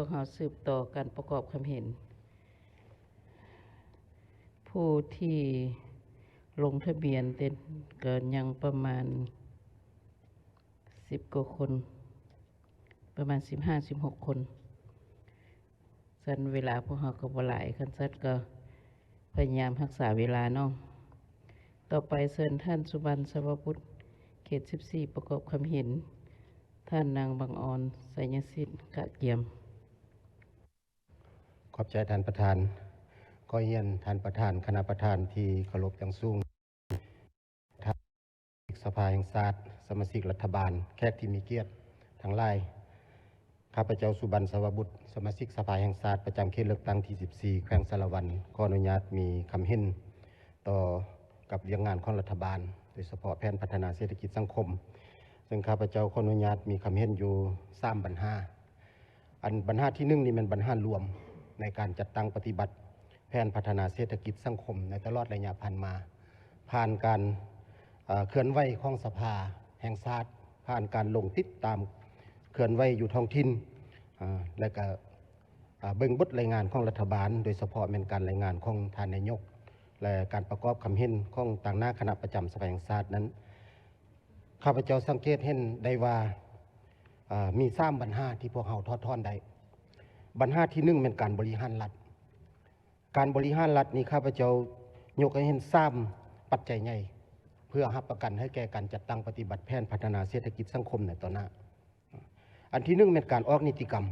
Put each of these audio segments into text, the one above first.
วกเราสืบต่อการประกอบความเห็นผู้ที่ลงทะเบียนเต็นเกินยังประมาณ10 กว่าคนประมาณ15-16 คนสันเวลาพวกเราก็บ่หลายคันสัตก็พยายามรักษาเวลาเนาะต่อไปเชิญท่านสุบรรณสวพุทธเขต14ประกอบความเห็นท่านนางบางออนไสยสิทธิ์กะเกียมขอบใจท่านประธานก็เฮียนท่านประธานคณะประธานที่เคารพอย่างสูงท่านสภาแห่งชาติสมาชิกรัฐบาลแขกที่มีเกียรติทั้งหลายข้าพเจ้าสุบรรณสวบุตรสมาชิกสภาแห่งชาติประจำเขตเลือกตั้งที่14แขวงสารวันขออนุญาตมีคำเห็นต่อกับเรื่องงานของรัฐบาลโดยเฉพาะแผนพัฒนาเศรษฐกิจสังคมซึ่งข้าพเจ้าขออนุญาตมีคำเห็นอยู่3ปัญหาอันปัญหาที่1นี่มันปัญหารวมในการจัดตั้งปฏิบัติแผนพัฒนาเศรษฐกิจสังคมในตลอดระยะผ่านมาผ่านการเคลื่อนไหวของสภาแห่งชาติผ่านการลงติดตามเคลื่อนไหวอยู่ท้องถิ่นและก็เบิ่งบทรายงานของรัฐบาลโดยเฉพาะเป็นการรายงานของท่านนายกและการประกอบคำเห็นของต่างหน้าคณะประจำสภาแห่งชาตินั้นข้าพเจ้าสังเกตเห็นได้ว่ามี3ปัญหาที่พวกเราทอดทอนได้ปัญหาที่1เป็นการบริหารรัฐการบริหารรัฐนี้ข้าพเจ้ายกให้เห็น3ปัจจัยใหญ่เพื่อรับประกันให้แก่การจัดตั้งปฏิบัติแผนพัฒนาเศรษฐกิจสังคมในต่อหน้าอันที่1เป็นการออกนิติกรรม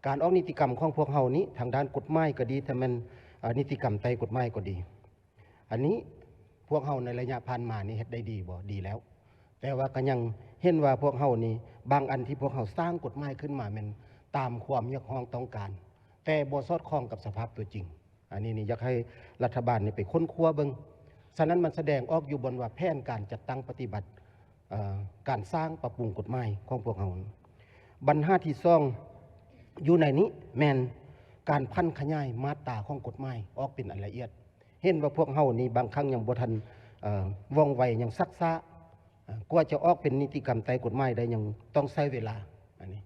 การออกนิติกรรมของพวกเรานี้ทางด้านกฎหมายก็ดีแต่มันนิติกรรมใต้กฎหมายก็ดีอันนี้พวกเราในระยะผ่านมานี่เฮ็ดได้ดีบ่ดีแล้วแต่ว่าก็ยังเห็นว่าพวกเรานี่บางอันที่พวกเราสร้างกฎหมายขึ้นมามันตามความอยากร้องต้องการแต่บ่สอดคล้องกับสภาพตัวจริงอันนี้นี่อยากให้รัฐบาลนี่ไปค้นคว้าเบิ่งฉะนั้นมันแสดงออกอยู่บนว่าแผนการจัดตั้งปฏิบัติการสร้างปรับปรุงกฎหมายของพวกเราปัญหาที่2อยู่ในนี้แม่นการพันขยายมาตราของกฎหมายออกเป็นอันละเอียดเห็นว่าพวกเรานี่บางครั้งยังบ่ทันว่องไวยังซักซ้ากว่าจะออกเป็นนิติกรรมใต้กฎหมายได้ยังต้องใช้เวลาอันนี้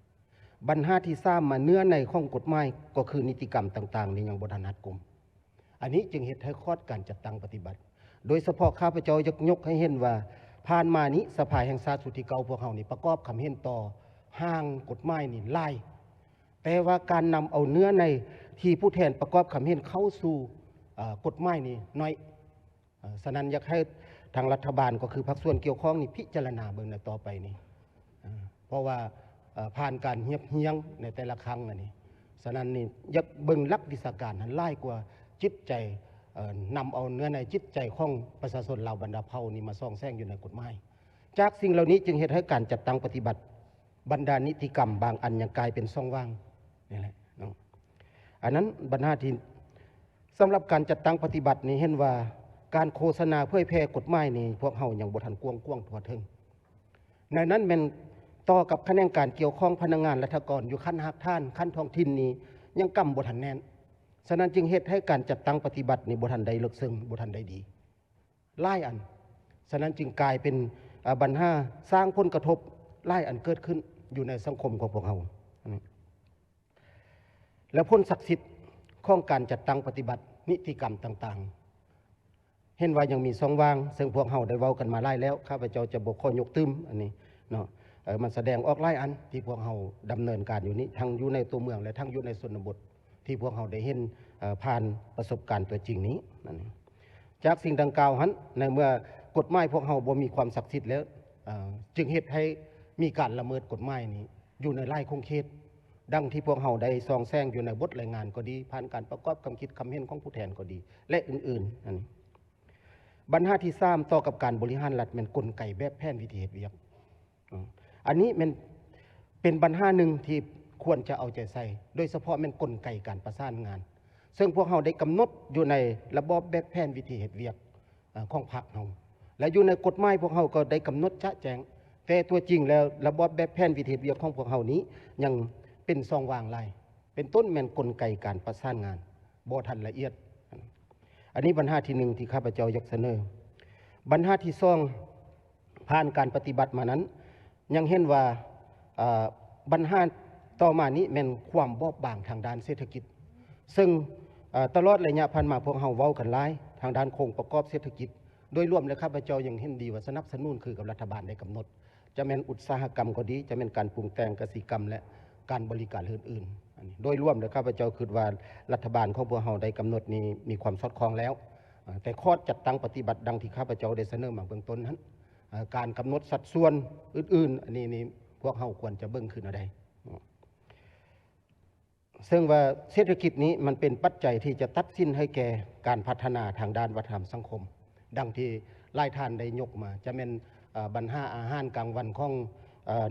ปัญหาที่3มาเนื้อในของกฎหมายก็คือนิติกรรมต่างๆนี่ยังบ่ทันรัดกุมอันนี้จึงเฮ็ดให้คอดการจัดตั้งปฏิบัติโดยเฉพาะข้าพเจ้ายกให้เห็นว่าผ่านมานี้สภาแห่งชาติสุดที่เก่าพวกเรานี่ประกอบคำเห็นต่อห้างกฎหมายนี่หลายแต่ว่าการนำเอาเนื้อในที่ผู้แทนประกอบคำเห็นเข้าสู่กฎหมายนี่น้อยฉะนั้นอยากให้ทางรัฐบาลก็คือภาคส่วนเกี่ยวข้องนี่พิจารณาเบิ่งในต่อไปนี่เพราะว่าผ่านการเฮียงในแต่ละครั้งอันนี้ฉะนั้นนี่อยากเบิ่งหลักวิชาการนั้นหลายกว่าจิตใจนำเอาเนื้อในจิตใจของประชาชนเราบรรดาเผ่านี่มาซ่องแซงอยู่ในกฎหมายจากสิ่งเหล่านี้จึงเหตุให้การจัดตั้งปฏิบัติบรรดานิติกรรมบางอันยังกลายเป็นช่องว่างนี่แหละอันนั้นปัญหาที่สำหรับการจัดตั้งปฏิบัตินี้เห็นว่าการโฆษณาเผยแพร่กฎหมายนี่พวกเฮายังบ่ทันกว้างทั่วถึงในนั้นเป็นต่อกับคะแนนการเกี่ยวข้องพนักงานรัฐกรอยู่ขั้นหักท่านขั้นท้องถิ่นนี้ยังกำบ่ทันแน่นฉะนั้นจึงเหตุให้การจัดตั้งปฏิบัตินี่บ่ทันได้ลึกซึ้งบ่ทันได้ดีหลายอันฉะนั้นจึงกลายเป็นปัญหาสร้างผลกระทบหลายอันเกิดขึ้นอยู่ในสังคมของพวกเฮาและผลศักดิ์สิทธิ์ของการจัดตั้งปฏิบัตินิติกรรมต่างๆเห็นว่ายังมีช่องว่างซึ่งพวกเฮาได้เว้ากันมาหลายแล้วข้าพเจ้าจะบ่ขอยกตื้มอันนี้เนาะมันแสดงออกหลายอันที่พวกเฮาดำเนินการอยู่นี้ทั้งอยู่ในตัวเมืองและทั้งอยู่ในชนบทที่พวกเราได้เห็นผ่านประสบการณ์ตัวจริงนี้นั่นจากสิ่งดังกล่าวนั้นในเมื่อกฎหมายพวกเราบ่มีความศักดิ์สิทธิ์แล้วจึงเหตุให้มีการละเมิดกฎหมายนี้อยู่ในหลายคงเขตดังที่พวกเราได้ซองแซงอยู่ในบทรายงานก็ดีผ่านการประกอบคำคิดคำเห็นของผู้แทนก็ดีและอื่นๆนั่นปัญหาที่3ต่อกับการบริหารรัฐเป็นกลไกแบบแผนวิธีเหตุเวียกอันนี้มันเป็นปัญหาหนึ่งที่ควรจะเอาใจใส่โดยเฉพาะเป็นกลไกการประสานงานซึ่งพวกเราได้กำหนดอยู่ในระบอบแบบแผนวิธีเหตุเวียกของพรรคเราและอยู่ในกฎหมายพวกเราก็ได้กำหนดชัดแจ้งแต่ตัวจริงแล้วระบอบแบบแผนวิธีเหตุเวียกของพวกเรานี้ยังเป็นซองวางลายเป็นต้นแม่นกลไกการประสานงานบ่ทันละเอียดอันนี้ปัญหาที่1ที่ข้าพเจ้าอยากเสนอปัญหาที่2ผ่านการปฏิบัติมานั้นยังเห็นว่าปัญหา ต่อมานี้แม่นความบอบบางทางด้านเศรษฐกิจซึ่งตลอดระยะผ่านมาพวกเฮาเว้ากันหลายทางด้านโครงประกอบเศรษฐกิจโดยรวมแล้วข้าพเจ้ายังเห็นดีว่าสนับสนุนคือกับรัฐบาลได้กำหนดจะเป็นอุตสาหกรรมก็ดีจะเป็นการปรุงแต่งกสิกรรมและการบริการอื่นๆอันนี้โดยรวมแล้วข้าพเจ้าคิดว่ารัฐบาลของพวกเฮาได้กำหนดนี้มีความสอดคล้องแล้วแต่ข้อจัดตั้งปฏิบัติดังที่ข้าพเจ้าได้เสนอมาเบื้องต้นนั้นการกำหนดสัดส่วนอื่นๆอันนี้พวกเฮาควรจะเบิ่งขึ้นเอาได้ซึ่งว่าเศรษฐกิจนี้มันเป็นปัจจัยที่จะตัดสินให้แก่การพัฒนาทางด้านวัฒนธรรมสังคมดังที่หลายท่านได้ยกมาจะเป็นบรรหาอาหารกลางวันของ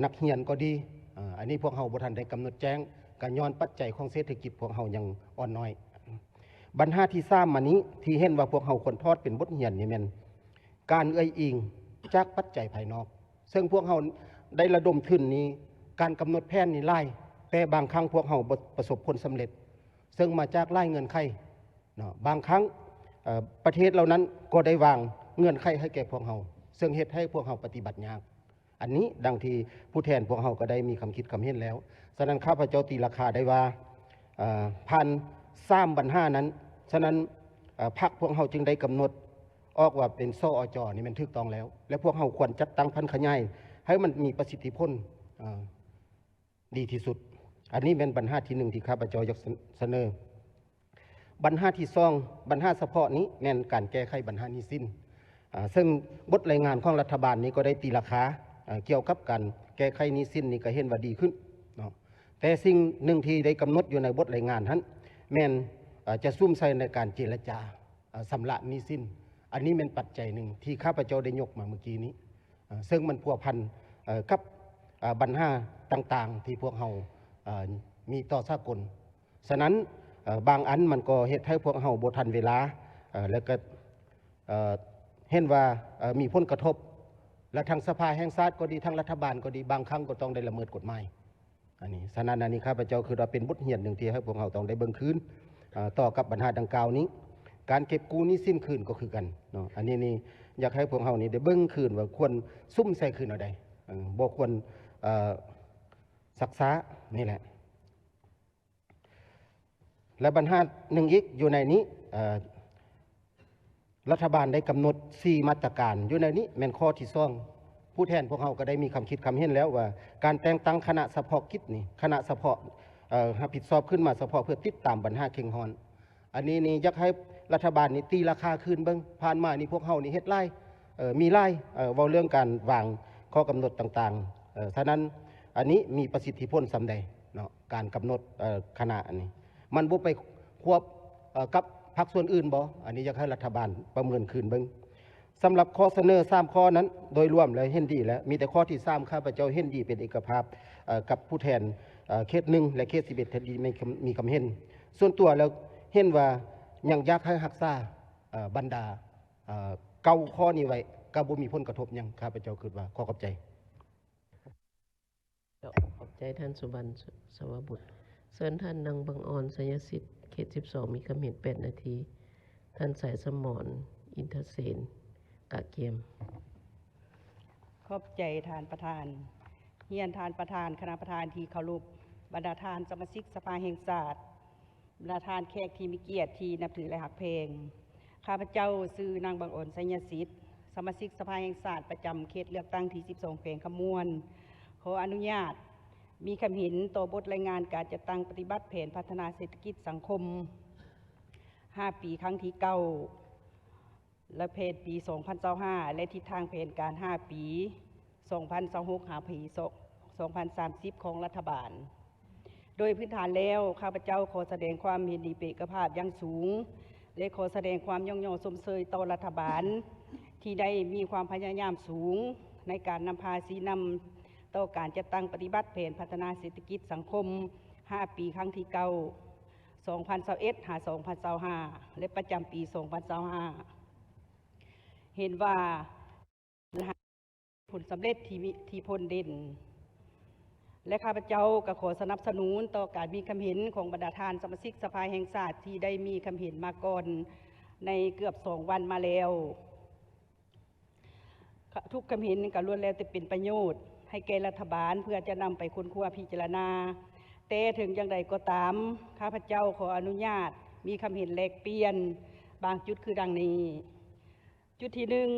นักเรียนก็ดีอันนี้พวกเฮาบ่ทันได้กำหนดแจ้งการย้อนปัจจัยของเศรษฐกิจพวกเฮายังอ่อนน้อยบรรหาที่3มานี้ที่เห็นว่าพวกเฮาควรทอดเป็นบทเรียนนี่แม่นการเอื้ออิงจากปัจจัยภายนอกซึ่งพวกเฮาได้ระดมทุนนี้การกำหนดแผนนี่หลายแต่บางครั้งพวกเฮาประสบผลสำเร็จซึ่งมาจากหลายเงื่อนไขบางครั้งประเทศเหล่านั้นก็ได้วางเงื่อนไขให้แก่พวกเฮาซึ่งเฮ็ดให้พวกเฮาปฏิบัติยากอันนี้ดังที่ผู้แทนพวกเฮาก็ได้มีคำคิดคำเห็นแล้วฉะนั้นข้าพเจ้าตีราคาได้ว่า1,300บรรหานั้นฉะนั้นพรรคพวกเฮาจึงได้กำหนดออกว่าเป็นสอจนี่มันถูกต้องแล้วและพวกเฮาควรจัดตั้งพันขยายให้มันมีประสิทธิผลดีที่สุดอันนี้เป็นบรรหาที่1ที่ข้าพเจ้าอยากเสนอบรรหาที่2บรรหาเฉพาะนี้แม่นการแก้ไขปัญหาหนี้สินซึ่งบทรายงานของรัฐบาลนี้ก็ได้ตีราคาเกี่ยวกับการแก้ไขหนี้สินนี่ก็เห็นว่าดีขึ้นแต่สิ่งหนึ่งที่ได้กำหนดอยู่ในบทรายงานนั้นแม่นจะซุ่มใส่ในการเจรจาชำระหนี้สินอันนี้เป็นปัจจัยหนึ่งที่ข้าพเจ้าได้ยกมาเมื่อกี้นี้ซึ่งมันพัวพันกับปัญหาต่างๆที่พวกเฮามีต่อสากลฉะนั้นบางอันมันก็เฮ็ดให้พวกเฮาบ่ทันเวลาแล้วก็เห็นว่ามีผลกระทบและทางสภาแห่งชาติก็ดีทางรัฐบาลก็ดีบางครั้งก็ต้องได้ละเมิดกฎหมายอันนี้ฉะนั้นอันนี้ข้าพเจ้าคือเราเป็นบทเรียนหนึ่งที่ให้พวกเราต้องได้เบิ่งคืนต่อกับปัญหาดังกล่าวนี้การเก็บกู้หนี้สินคืนก็คือกันเนาะอันนี้นี่อยากให้พวกเรานี่ได้เบิ่งคืนว่าควรซุ่มใส่คืนเอาใดบ่ควรศึกษานี่แหละและปัญหาหนึ่งอีกอยู่ในนี้รัฐบาลได้กำหนด4มาตรการอยู่ในนี้แม่นข้อที่2ผู้แทนพวกเราก็ได้มีคำคิดคำเห็นแล้วว่าการแต่งตั้งคณะเฉพาะกิจนี่คณะเฉพาะรับผิดชอบขึ้นมาเฉพาะเพื่อติดตามปัญหาเข่งฮอนอันนี้นี่อยากให้รัฐบาลนี่ตีราคาคืนเบิ่งผ่านมานี่พวกเรานี่เฮ็ดไล่มีไล่เว้าเรื่องการวางข้อกำหนดต่างๆฉะนั้นอันนี้มีประสิทธิผลสำใดเนาะการกำหนดคณะอันนี้มันบ่ไปควบกับพรรคส่วนอื่นบ่อันนี้อยากให้รัฐบาลประเมินคืนเบิ่งสำหรับข้อเสนอ3ข้อนั้นโดยรวมเลยเห็นดีแล้วมีแต่ข้อที่3ข้าพเจ้าเห็นดีเป็นเอกภาพกับผู้แทนเขต1และเขต11ที่มีคำเห็นส่วนตัวแล้วเห็นว่ายังอยากให้รักษาบรรดาเก้าข้อนี้ไว้ก็บ่มีผลกระทบหยังข้าพเจ้าคิดว่าขอบใจขอบใจท่านสุบรรณสวบุตรเชิญท่านนางบังออนสยสิทธิ์เขต12มีคำเห็น8นาทีท่านสายสมรอินทเสนกะเกียมขอบใจทานประธานเฮียนทานประธานคณะประธานที่เคารพบรรดาทานสมาชิกสภาแห่งชาติบรรดาทานแขกที่มีเกียรติที่นับถือและหักเพลงข้าพเจ้าชื่อนางบังออนสยสิทธิ์สมาชิกสภาแห่งชาติประจำเขตเลือกตั้งที่12แขวงขมวนขออนุญาตมีคำเห็นต่อบทรายงานการจัดตั้งปฏิบัติแผนพัฒนาเศรษฐกิจสังคม5 ปีครั้งที่9และเพจปี 2025 และทิศทางแผนการ5 ปี 2026 หาปี 2030 ของรัฐบาลโดยพื้นฐานแล้วข้าพเจ้าขอแสดงความเห็นดีเป็นเอกภาพอย่างสูงและขอแสดงความย่องชมเชยต่อรัฐบาลที่ได้มีความพยายามสูงในการนำพาชี้นำต่อการจัดตั้งปฏิบัติแผนพัฒนาเศรษฐกิจสังคม5 ปีครั้งที่9 2021 หา 2025 และประจำปี 2025 เห็นว่าผลสำเร็จที่พ้นเด่นและข้าพเจ้าก็ขอสนับสนุนต่อการมีความเห็นของบรรดาทานสมาชิกสภาแห่งชาติที่ได้มีความเห็นมาก่อนในเกือบ2 วันมาแล้วทุกความเห็นก็ล้วนแล้วแต่เป็นประโยชน์ให้แก่รัฐบาลเพื่อจะนำไปค้นคว้าพิจารณา แต่ถึงอย่างใดก็ตามข้าพเจ้าขออนุญาตมีคำเห็นแลกเปลี่ยนบางจุดคือดังนี้ จุดที่หนึ่ง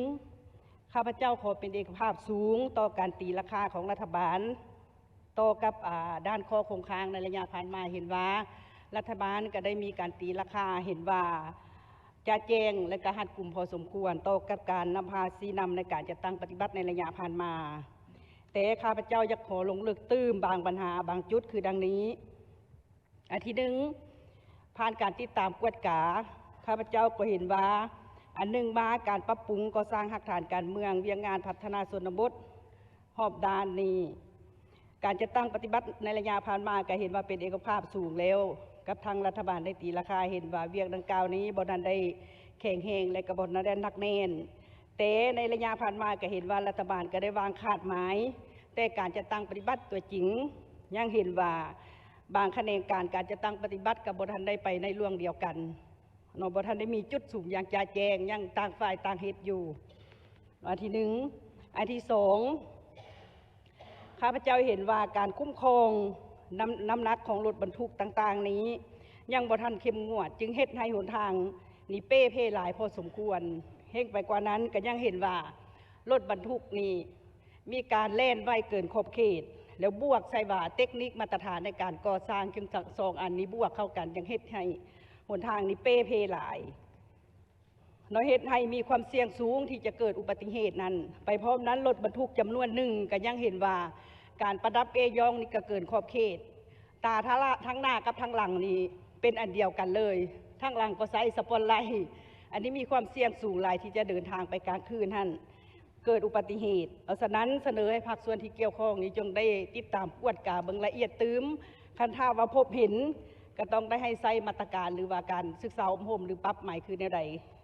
ข้าพเจ้าขอเป็นเอกภาพสูงต่อการตีราคาของรัฐบาลต่อกับด้านข้อคงค้างในระยะผ่านมาเห็นว่ารัฐบาลก็ได้มีการตีราคาเห็นว่าจะแจ้งและกระหัดกลุ่มพอสมควรต่อกับการนำภาษีนำในการจัดตั้งปฏิบัติในระยะผ่านมาแต่ข้าพเจ้าอยากขอลงลึกตื้มบางปัญหาบางจุดคือดังนี้อันที่หนึ่งผ่านการติดตามกวดกาข้าพเจ้าก็เห็นว่าอันหนึ่งมาการปรับปรุงก่อสร้างหักฐานการเมืองเวียงงานพัฒนาชนบทหอบด้านนี้การจะตั้งปฏิบัติในระยะผ่านมาก็เห็นว่าเป็นเอกภาพสูงแล้วกับทางรัฐบาลได้ตีราคาเห็นว่าเวียงดังกล่าวนี้บนนั้นได้แข่งแหงและกระบวนนั้นได้นักแน่นแต่ในระยะผ่านมาก็เห็นว่ารัฐบาลก็ได้วางคาดหมายแต่การจะตั้งปฏิบัติตัวจริงยังเห็นว่าบางคะแนนการจะตั้งปฏิบัติกับบนนั้นได้ไปในร่วงเดียวกันนบนนั้นได้มีจุดสูงอย่างจ่าแจงยังต่างฝ่ายต่างเหตุอยู่อันที่หนึ่งอันที่สองข้าพเจ้าเห็นว่าการคุ้มครองน้ำหนักของรถบรรทุกต่างๆนี้ยังบ่ทันเข้มงวดจึงเฮ็ดให้หนทางนี่เป้เพ่หลายพอสมควรเฮ็ดไปกว่านั้นก็ยังเห็นว่ารถบรรทุกนี้มีการแล่นไวเกินขอบเขตแล้วบวกใส่ว่าเทคนิคมาตรฐานในการก่อสร้างจึงสองอันนี้บวกเข้ากันยังเฮ็ดให้หนทางนี้เป้เพ่หลายเนาะเฮ็ดให้มีความเสี่ยงสูงที่จะเกิดอุบัติเหตุนั้นไปพร้อมนั้นรถบรรทุกจำนวนหนึ่งก็ยังเห็นว่าการประดับเอยองนี่ก็เกินขอบเขตตาทั้งหน้ากับทั้งหลังนี่เป็นอันเดียวกันเลยทั้งหลังก็ใส่สปอตไลท์อันนี้มีความเสี่ยงสูงหลายที่จะเดินทางไปกลางคืนท่านเกิดอุบัติเหตุเอาฉะนั้นเสนอให้ภาคส่วนที่เกี่ยวข้องนี้จงได้ติดตามกวดกาเบิ่งละเอียดตื้มคันท่าว่าพบเห็นก็ต้องได้ให้ใส่มาตรการหรือว่าการศึกษาอบรมหรือปรับใหม่คือในใด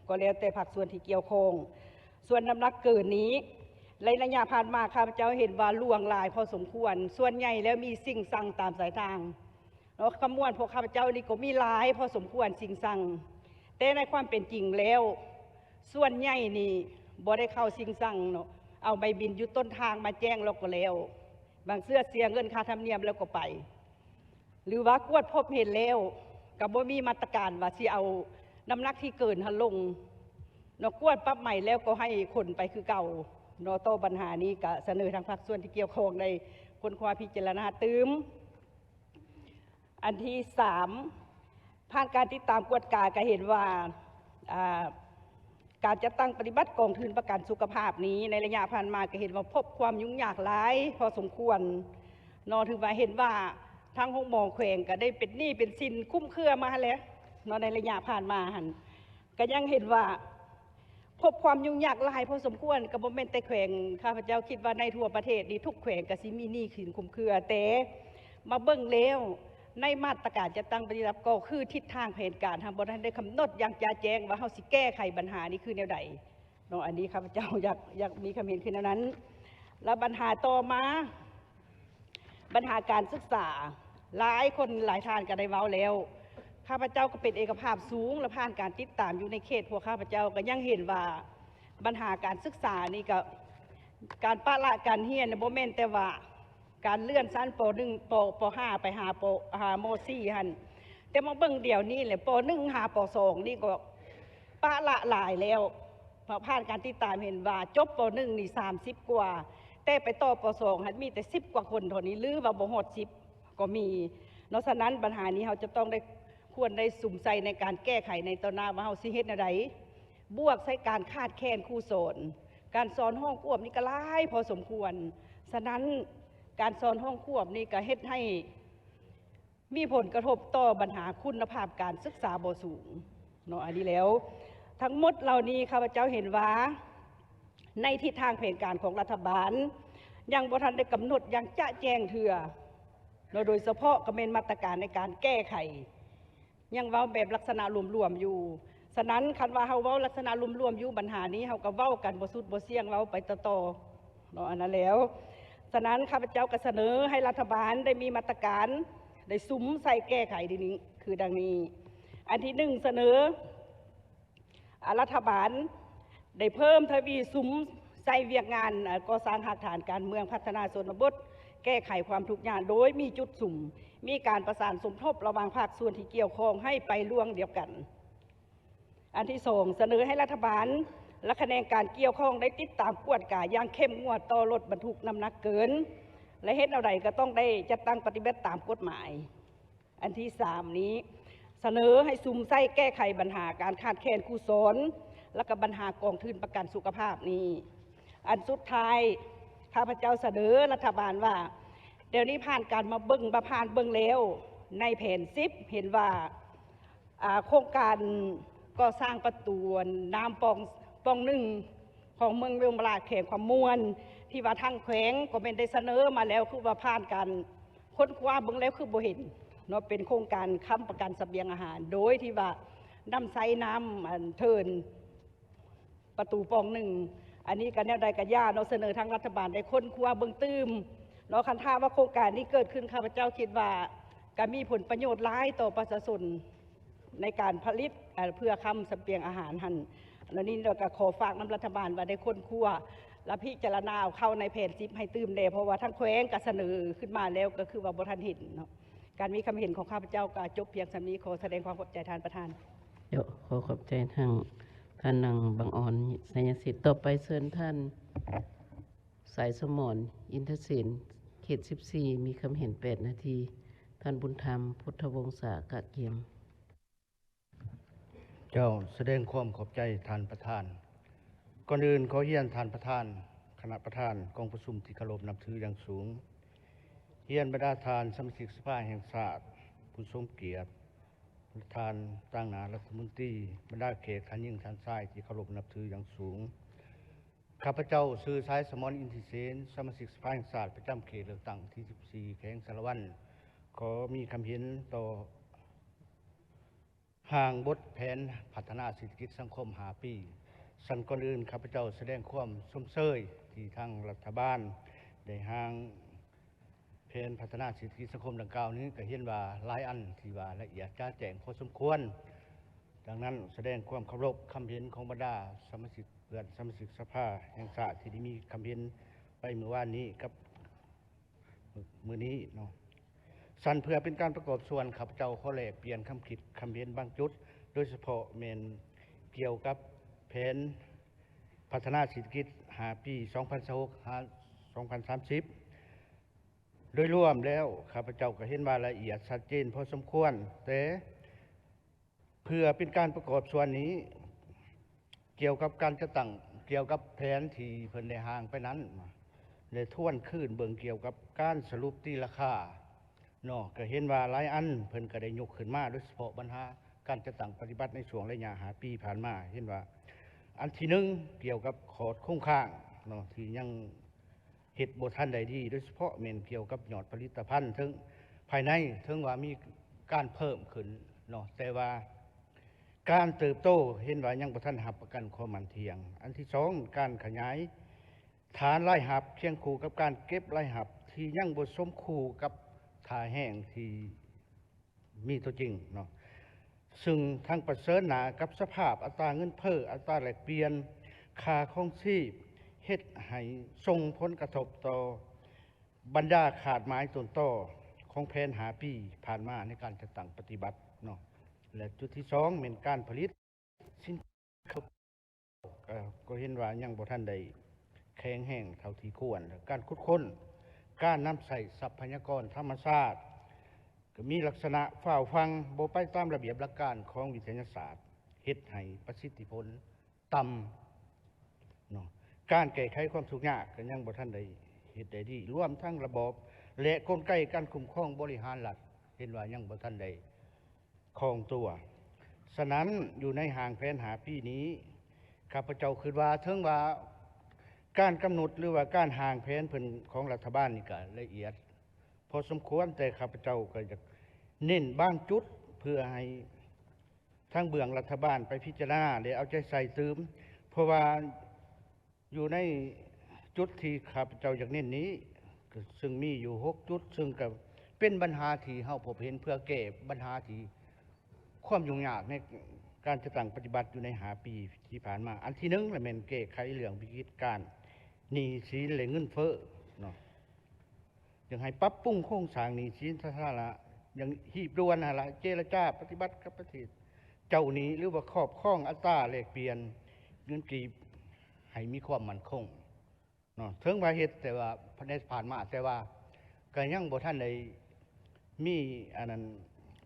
ก็แล้วแต่ภาคส่วนที่เกี่ยวข้องส่วนน้ำหนักเกินนี้ในระยะผ่านมาข้าพเจ้าเห็นว่าล่วงลายพอสมควรส่วนใหญ่แล้วมีสิ่งสั่งตามสายทางแล้วขมวนพวกข้าพเจ้านี่ก็มีลายพอสมควรสิ่งสั่งแต่ในความเป็นจริงแล้วส่วนใหญ่นี่บ่ได้เข้าสิ่งสั่งเนาะเอาใบบินอยู่ต้นทางมาแจ้งเราก็แล้วบางเสื้อเสียเงินค่าธรรมเนียมแล้วก็ไปหรือว่ากวดพบเห็นแล้วกับบ่มีมาตรการว่าสิเอาน้ำหนักที่เกินหันลงเนาะกวดปั๊บใหม่แล้วก็ให้คนไปคือเก่าเนาะต่อปัญหานี้ก็เสนอทางภาคส่วนที่เกี่ยวข้องในคนคว้าพิจารณาตื้มอันที่สามผ่านการติดตามกวดกาก็เห็นว่าการจะตั้งปฏิบัติกองทุนประกันสุขภาพนี้ในระยะผ่านมาก็เห็นว่าพบความยุ่งยากหลายพอสมควรเนาะถือว่าเห็นว่าทางห้องหมอแขวงก็ได้เป็นหนี้เป็นสินคุ้มเครือมาแล้วเนาะในระยะผ่านมาหันก็ยังเห็นว่าพบความยุ่งยากหลายพอสมควรกับบ่แม่นแต่แขวงข้าพเจ้าคิดว่าในทั่วประเทศนี้ทุกแขวงก็สิมีหนี้สินคุ้มเครือแต่มาเบิ่งแล้วในมาตรการจะตั้งปฏิบัติก็คือทิศทางแผนการทางบริหารได้กำหนดอย่างจ่าแจ้งว่าเขาสิแก้ไขปัญหานี้คือแนวใดเนาะอันนี้ข้าพเจ้าอยากมีคำเห็นขึ้นนั้นแล้วปัญหาต่อมาปัญหาการศึกษาหลายคนหลายท่านก็ได้เว้าแล้วข้าพเจ้าก็เป็นเอกภาพสูงและผ่านการติดตามอยู่ในเขตพวกข้าพเจ้าก็ยังเห็นว่าปัญหาการศึกษานี่ก็การปะละการเรียนบ่แม่นแต่ว่าการเลื่อนชั้นป .1 ป .5 ไปหาม.4 หั่นแต่มาเบิ่งเดี๋ยวนี้แหละป .1 หาป .2 นี่ก็ปะละหลายแล้วผ่านการติดตามเห็นว่าจบป .1 นี่30กว่าแต่ไปต่อป .2 หั่นมีแต่10กว่าคนเท่านี้หรือว่าบ่ฮอด10ก็มีเพราะฉะนั้นปัญหานี้เราจะต้องได้ควรได้สุ่มใส่ในการแก้ไขในตอนหน้าว่าเฮาสิเฮ็ดแนวใดบวกใส่การคาดแคลนครูสอนการสอนห้องควบนี่ก็หลายพอสมควรฉะนั้นการสอนห้องควบนี่ก็เฮ็ดให้มีผลกระทบต่อปัญหาคุณภาพการศึกษาบ่สูงเนาะอันนี้แล้วทั้งหมดเหล่านี้ข้าพเจ้าเห็นว่าในทิศทางแผนการของรัฐบาลยังบ่ทันได้กำหนดอย่างจะแจ้งเถื่อโดยเฉพาะก็เป็นมาตรการในการแก้ไขยังเว้าแบบลักษณะรวมๆอยู่ฉะนั้นคันว่าเฮาเว้าลักษณะรวมๆอยู่ปัญหานี้เฮาก็เว้ากันบ่สุดบ่เสี่ยงเว้าไปต่อเนาะอันนั้นแล้วฉะนั้นข้าพเจ้าก็เสนอให้รัฐบาลได้มีมาตรการได้ซุ้มใส่แก้ไขดีนี้คือดังนี้อันที่หนึ่งเสนอรัฐบาลได้เพิ่มทวีซุ้มใส่เวียกงานก่อสร้างหักฐานการเมืองพัฒนาชนบทแก้ไขความทุกข์ยากโดยมีจุดสุ่ม มีการประสานสมทบระหว่างภาคส่วนที่เกี่ยวข้องให้ไปร่วงเดียวกัน อันที่สองเสนอให้รัฐบาลและคะแนนการเกี่ยวข้องได้ติดตามกวดกาอย่างเข้มงวดต่อรถบรรทุกน้ำหนักเกินและเหตุใดก็ต้องได้จัดตั้งปฏิบัติตามกฎหมายอันที่สามนี้เสนอให้ซุ่มไส้แก้ไขปัญหาการขาดแคลนครูสอนและก็ปัญหากองทุนประกันสุขภาพนี้อันสุดท้ายข้าพเจ้าเสนอรัฐบาลว่าเดี๋ยวนี้ผ่านการมาเบิ้งมาผ่านเบิ้งแล้วในแผน10เห็นว่าโครงการก่อสร้างประตูน้ำปองหนึ่งของเมืองเวียงบราดแข่งความมวลที่ว่าทางแขวงก็เป็นได้เสนอมาแล้วคือว่าผ่านการค้นคว้าเบิ่งแล้วคือบ่เห็นเนาะเป็นโครงการค้ำประกันเสบียงอาหารโดยที่ว่านำไซน้ำเทินประตูปองหนึ่งอันนี้กันแนวใดกันย่าเนาะเสนอทางรัฐบาลได้ค้นคว้าเบิ่งตื้มเนาะคันท่าว่าโครงการนี้เกิดขึ้นข้าพเจ้าคิดว่าก็มีผลประโยชน์หลายต่อประชาชนในการผลิตเพื่อค้ำเสบียงอาหารหันแล้วนี้เราก็ขอฝากน้ำรัฐบาลว่าได้ค้นคว้าและพิจารณาเอาเข้าในแผน10ให้ตื้มเลยเพราะว่าทั้งแขวงก็เสนอขึ้นมาแล้วก็คือว่าบ่ทันเห็นเนาะการมีคำเห็นของข้าพเจ้าก็จบเพียงสำนี้ขอแสดงความขอบใจท่านประธานเดี๋ยวขอขอบใจทางท่านนางบางอ่อนสัญญสิทธิ์ต่อไปเชิญท่านสายสมรอินทศิลป์เขต14มีคำเห็น8นาทีท่านบุญธรรมพุทธวงศากะเกียมเจ้าแสดงความขอบใจท่านประธานก่อนอื่นขอเฮียนท่านประธานคณะประธานกองประชุมที่เคารพนับถืออย่างสูงเฮียนบรรดาทานสมาชิกสภาแห่งชาติผู้ทรงเกียรติประธานตั้งหน้ารัฐมนตรีบรรดาเขตท่านยิ่งท่านชายที่เคารพนับถืออย่างสูงข้าพเจ้าชื่อสายสมรอินทิเสนสมาชิกสภาแห่งชาติประจำเขตเลือกตั้งที่14แขวงสารวัตรขอมีคำเห็นต่อห่างบทแผนพัฒนาเศรษฐกิจสังคม5 ปีสันก่อนอื่นข้าพเจ้าแสดงความชมเชยที่ทางรัฐบาลได้ห่างแผนพัฒนาเศรษฐกิจสังคมดังกล่าวนี้ก็เห็นว่าหลายอันที่ว่าละเอียดจ้าแจ้งพอสมควรดังนั้นแสดงความเคารพคำเห็นของบรรดาสมาชิกเพื่อนสมาชิกสภาแห่งชาติที่ได้มีคำเห็นไปเมื่อวานนี้กับมื้อนี้เนาะสันเพื่อเป็นการประกอบส่วนข้าพเจ้าขอแลกเปลี่ยนคำคิดคำเห็นบางจุดโดยเฉพาะเมนเกี่ยวกับแผนพัฒนาเศรษฐกิจ5 ปี 2026-2030 โดยรวมแล้วข้าพเจ้าก็เห็นว่าละเอียดชัดเจนพอสมควรแต่เพื่อเป็นการประกอบส่วนนี้เกี่ยวกับการจะตั้งเกี่ยวกับแผนที่เพิ่นได้ห่างไปนั้นได้ทวนคืนเบิ่งเกี่ยวกับการสรุปตีราคาเนาะก็เห็นว่าหลายอันเพิ่นก็ได้ยกขึ้นมาโดยเฉพาะปัญหาการจะตั้งปฏิบัติในช่วงระยะ5 ปีผ่านมาเห็นว่าอันที่หนึ่งเกี่ยวกับขอดคงค้างเนาะที่ยังเหตุบทท่านใดดีโดยเฉพาะเมนเกี่ยวกับยอดผลิตภัณฑ์ถึงภายในถึงว่ามีการเพิ่มขึ้นเนาะแต่ว่าการเติบโตเห็นว่ายังบ่ทันหับประกันความมั่นเที่ยงอันที่สองการขยายฐานรายหับเคียงคู่กับการเก็บรายหับที่ยังบ่สมคู่กับท่าแห้งที่มีตัวจริงเนาะซึ่งทั้งประเสริฐหนากับสภาพอัตราเงินเฟ้ออัตราแลกเปลี่ยนค่าครองชีพเฮ็ดให้ส่งผลกระทบต่อบรรดาขาดหมายต้นต่อของแผน5 ปีผ่านมาในการจัดตั้งปฏิบัติเนาะและจุดที่สองเป็นการผลิตสินค้าก็เห็นว่ายังบ่ทันได้แข็งแห้งเท่าที่ควรการขุดค้นการนำใส่ทรัพยากรธรรมชาติก็มีลักษณะฝ่าฟังบ่ไปตามระเบียบหลักการของวิทยาศาสตร์เฮ็ดให้ประสิทธิผลต่ำเนาะการแก้ไขความทุกข์ยากก็ยังบ่ทันได้เฮ็ดได้ดีรวมทั้งระบบและกลไกการคุ้มครองบริหารรัฐเห็นว่ายังบ่ทันได้คล่องตัวฉะนั้นอยู่ในห่างแผน5 ปีนี้ข้าพเจ้าคิดว่าถึงว่าการกำหนดหรือว่าการห่างแผนเพิ่นของรัฐบาลนี่ก็ละเอียดพอสมควรแต่ข้าพเจ้าก็จะเน้นบางจุดเพื่อให้ทั้งเบื้องรัฐบาลไปพิจารณาและเอาใจใส่เติมเพราะว่าอยู่ในจุดที่ข้าพเจ้าอยากเน้นนี้ซึ่งมีอยู่6 จุดซึ่งก็เป็นปัญหาที่เฮาพบเห็นเพื่อแก้ปัญหาที่ความยุ่งยากในการจะตั้งปฏิบัติอยู่ใน5 ปีที่ผ่านมาอันที่หนึ่งแม่นแก้ไขเรื่องวิกฤตการหนี้สินและเงินเฟ้อเนาะยังให้ปรับปรุงโครงสร้างหนี้สินสาธารณะ อย่างหีบด่วนอะไรเจรจาปฏิบัติกับประเทศเจ้านี้หรือว่าครอบครองอัตราแลกเปลี่ยนเงินกีบให้มีความมั่นคงเนาะถึงว่าเหตุแต่ว่าในผ่านมาแต่ว่าก็ยังบ่ท่านได้มีอันนั้น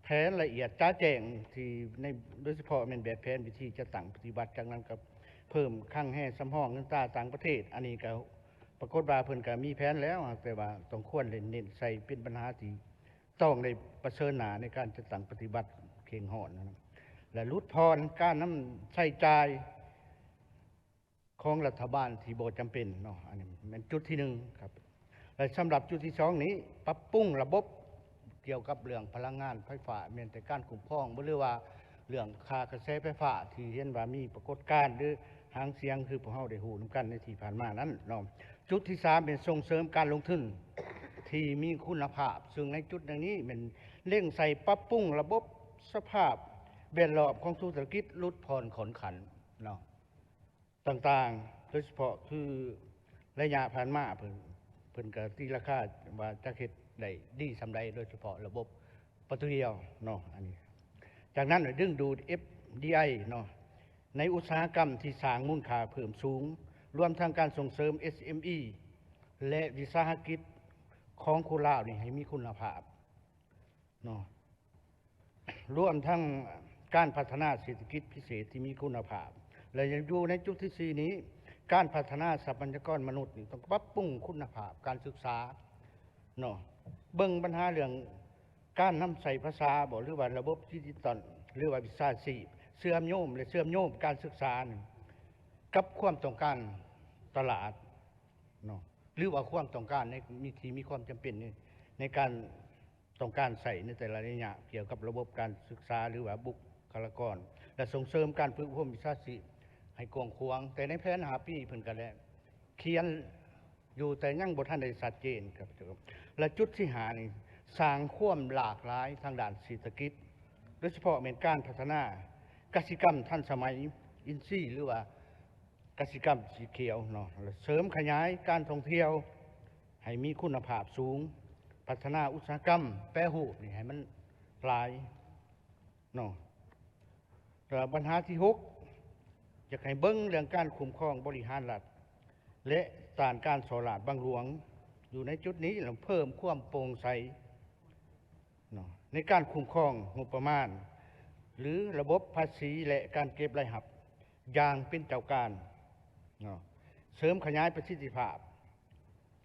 แผนละเอียดจ้าแจ้งที่ในโดยเฉพาะเป็นแบบแผนวิธีจะตั้งปฏิบัติจากนั้นกับเพิ่มข้างแห่สำห้องเงินตราต่างประเทศอันนี้ก็ปรากฏว่าเพิ่นก็มีแผนแล้วแต่ว่าต้องควรเน้นใส่เป็นปัญหาที่ต้องได้เผชิญหน้าในการจะตั้งปฏิบัติเข่งหอนนะครับและลดพรการนำใช้จ่ายของรัฐบาลที่บ่จำเป็นเนาะอันนี้เป็นจุดที่หนึ่งครับและสำหรับจุดที่สองนี้ปรับปรุงระบบเกี่ยวกับเรื่องพลังงานไฟฟ้าเมียนแต่การคุ้มครองหรือว่าเรื่องค่ากระแสไฟฟ้าที่เห็นว่ามีปรากฏการณ์หรือหางเสียงคือพวกเราได้หูนำกันในที่ผ่านมานั้นเนาะจุดที่สามเป็นส่งเสริมการลงทุนที่มีคุณภาพซึ่งในจุดดังนี้มันเร่งใส่ปรับปรุงระบบสภาพแวดล้อมของธุรกิจลดผ่อนขนขันเนาะต่างๆโดยเฉพาะคือระยะผ่านมาเพิ่นก็ตีราคาว่าจะเฮ็ดได้ดีสำใดโดยเฉพาะระบบประตูเดียวเนาะอันนี้จากนั้นดึงดูด FDI เนาะในอุตสาหกรรมที่สร้างมูลค่าเพิ่มสูงรวมทั้งการส่งเสริม SME และวิสาหกิจของโคราชนี่ให้มีคุณภาพเนาะรวมทั้งการพัฒนาเศรษฐกิจพิเศษที่มีคุณภาพและยังอยู่ในจุดที่สี่นี้การพัฒนาทรัพยากรมนุษย์นี่ต้องปรับปรุงคุณภาพการศึกษาเนาะเบิ่งปัญหาเรื่องการนำใส่ภาษาบอกหรือว่าระบบดิจิตอลหรือว่าวิชาชีพเชื่อมโยงและเชื่อมโยงการศึกษากับความต้องการตลาดเนาะหรือว่าความต้องการในมีความจำเป็นในการต้องการใส่ในแต่ละระยะเกี่ยวกับระบบการศึกษาหรือว่าบุคลากรและส่งเสริมการฝึกอบรมวิชาชีพให้กว้างขวางแต่ในแผน5 ปีเพิ่นก็ได้เขียนอยู่แต่ยังบ่ทันได้ชัดเจนครับและจุดที่หานี่สร้างความหลากหลายทางด้านเศรษฐกิจโดยเฉพาะเป็นการพัฒนากสิกรรมทันสมัยอินทรีย์หรือว่ากสิกรรมสีเขียวเนาะเสริมขยายการท่องเที่ยวให้มีคุณภาพสูงพัฒนาอุตสาหกรรมแปรรูปนี่ให้มันหลายเนาะแล้วปัญหาที่6อยากให้เบิ้งเรื่องการคุ้มครองบริหารรัฐและต้านการส่อราษฎร์บังหลวงอยู่ในจุดนี้เราเพิ่มความโปร่งใสเนาะในการคุ้มครองงบประมาณหรือระบบภาษีและการเก็บรายรับอย่างเป็นเจ้าการเนาะเสริมขยายประสิทธิภาพ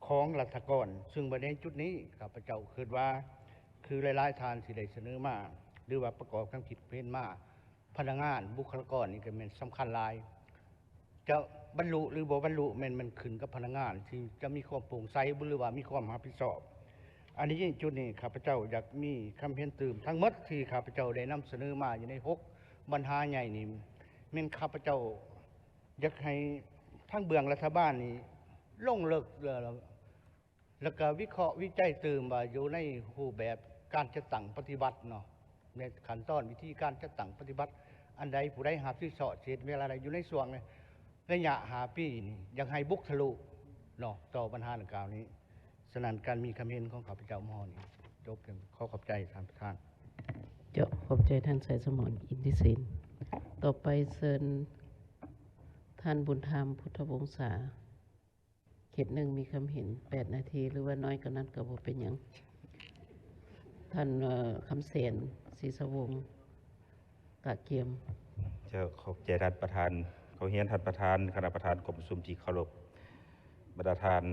ของรัฐกรซึ่งประเด็นจุดนี้ข้าพเจ้าคิดว่าคือหลายๆทานที่ได้เสนอมาหรือว่าประกอบการคิดเพ้นมาพนักงานบุคลากรนี่ก็เป็นสำคัญหลายจะบรรลุหรือบ่บรรลุมันขึ้นกับพนักงานที่จะมีความโปร่งใสหรือว่ามีความรับผิดชอบอันนี้จุดนี้ข้าพเจ้าอยากมีคำเห็นตื่มทั้งหมดที่ข้าพเจ้าได้นำเสนอมาอยู่ใน6ปัญหาใหญ่นี่มันข้าพเจ้าอยากให้ทั้งเบื้องรัฐบาลนี่ลงเลิกแล้วก็วิเคราะห์วิจัยตื่มว่าอยู่ในรูปแบบการจัดตั้งปฏิบัติเนาะในขั้นตอนวิธีการจัดตั้งปฏิบัติอันใดผู้ใดหาที่เสาะเสียเวลาใดอยู่ในส่วงระยะ5 ปีนี่อยากให้บุกทะลุเนาะต่อปัญหาดังกล่าวนี้ฉะนั้นการมีคำเห็นของข้าพเจ้ามอนี่จบขอขอบใจท่านประธานเจ้าขอบใจท่านสายสมรอินทิศิลป์ต่อไปเชิญท่านบุญธรรมพุทธวงศาเขต1มีคำเห็น8 นาทีหรือว่าน้อยกว่านั้นก็บ่เป็นหยังท่านคำเสนศรีสวงศ์กะเกียมเจ้าขอบใจท่านประธานเขาเฮียนท่านประธานคณะประธานกรมประชุมที่เคารพบรรดาท่าน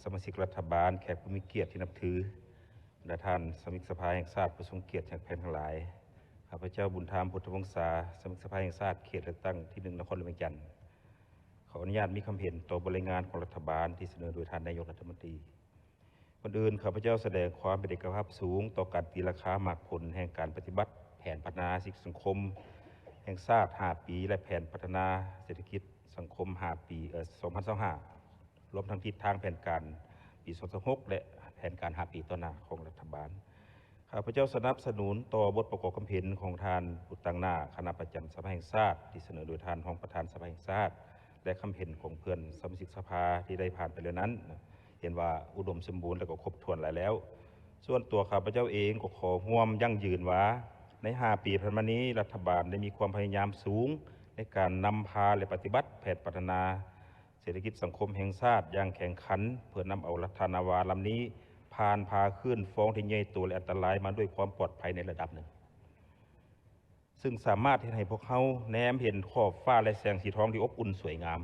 สมาชิกรัฐบาลแขกผู้มีเกียรติที่นับถือบรรดาท่านสมาชิกสภาแห่งชาติผู้ทรงเกียรติแห่งแผ่นทั้งหลายข้าพเจ้าบุญธรรมพุทธวงศาสมาชิกสภาแห่งชาติเขตเลือกตั้งที่1นครหลวงเวียงจันทร์ขออนุญาตมีคำเห็นต่อบริงานของรัฐบาลที่เสนอโดยท่านนายกรัฐมนตรีคนอื่นข้าพเจ้าแสดงความเป็นเอกภาพสูงต่อการตีราคาหมากผลแห่งการปฏิบัติแผนพัฒนาสังคมแห่งชาติ5 ปีและแผนพัฒนาเศรษฐกิจสังคม5 ปี2025รวมทั้งทิศทางแผนการปี2026และแผนการ5 ปีต่อหน้าของรัฐบาลข้าพเจ้าสนับสนุนต่อบทประกอบคำเห็นของท่านผู้ตั้งหน้าคณะประจำสภาแห่งชาติที่เสนอโดยท่านรองประธานสภาแห่งชาติและคำเห็นของเพื่อนสมาชิกสภาที่ได้ผ่านไปแล้วนั้นเห็นว่าอุดมสมบูรณ์และก็ครบถ้วนแล้ว ส่วนตัวข้าพเจ้าเองก็ขอร่วมยั่งยืนว่าใน5 ปีผ่านมานี้รัฐบาลได้มีความพยายามสูงในการนำพาและปฏิบัติแผนพัฒนาเศรษฐกิจสังคมแห่งชาติอย่างแข่งขันเพื่อนำเอารัฐนาวาลำนี้ผ่านพาขึ้นฟ้องที่ใหญ่โตและอันตรายมาด้วยความปลอดภัยในระดับหนึ่งซึ่งสามารถให้พวกเขาแนมเห็นขอบฟ้าและแสงสีทองที่อบอุ่นสวยงาม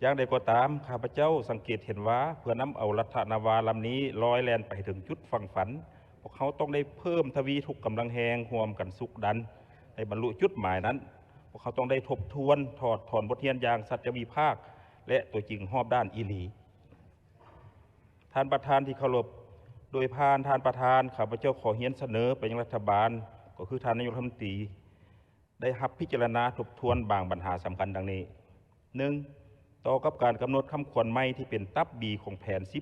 อย่างใดก็ตามข้าพเจ้าสังเกตเห็นว่าเพื่อนำเอารัฐนาวาลำนี้ลอยแล่นไปถึงจุดฝั่งฝันพวกเขาต้องได้เพิ่มทวีทุกกำลังแหงห่วมกันสุกดันให้บรรลุจุดหมายนั้นพวกเขาต้องได้ทบทวนถอดถอนบทเรียนอย่างสัจวิภาคและตัวจริงรอบด้านอีหลีท่านประธานที่เคารพโดยผ่านท่านประธานข้าพเจ้าขอเฮียนเสนอไปยังรัฐบาลก็คือท่านนายกรัฐมนตรีได้รับพิจารณาทบทวนบางปัญหาสำคัญดังนี้ 1. ต่อกับการกำหนดคำขวัญใหม่ที่เป็นตับบีของแผน10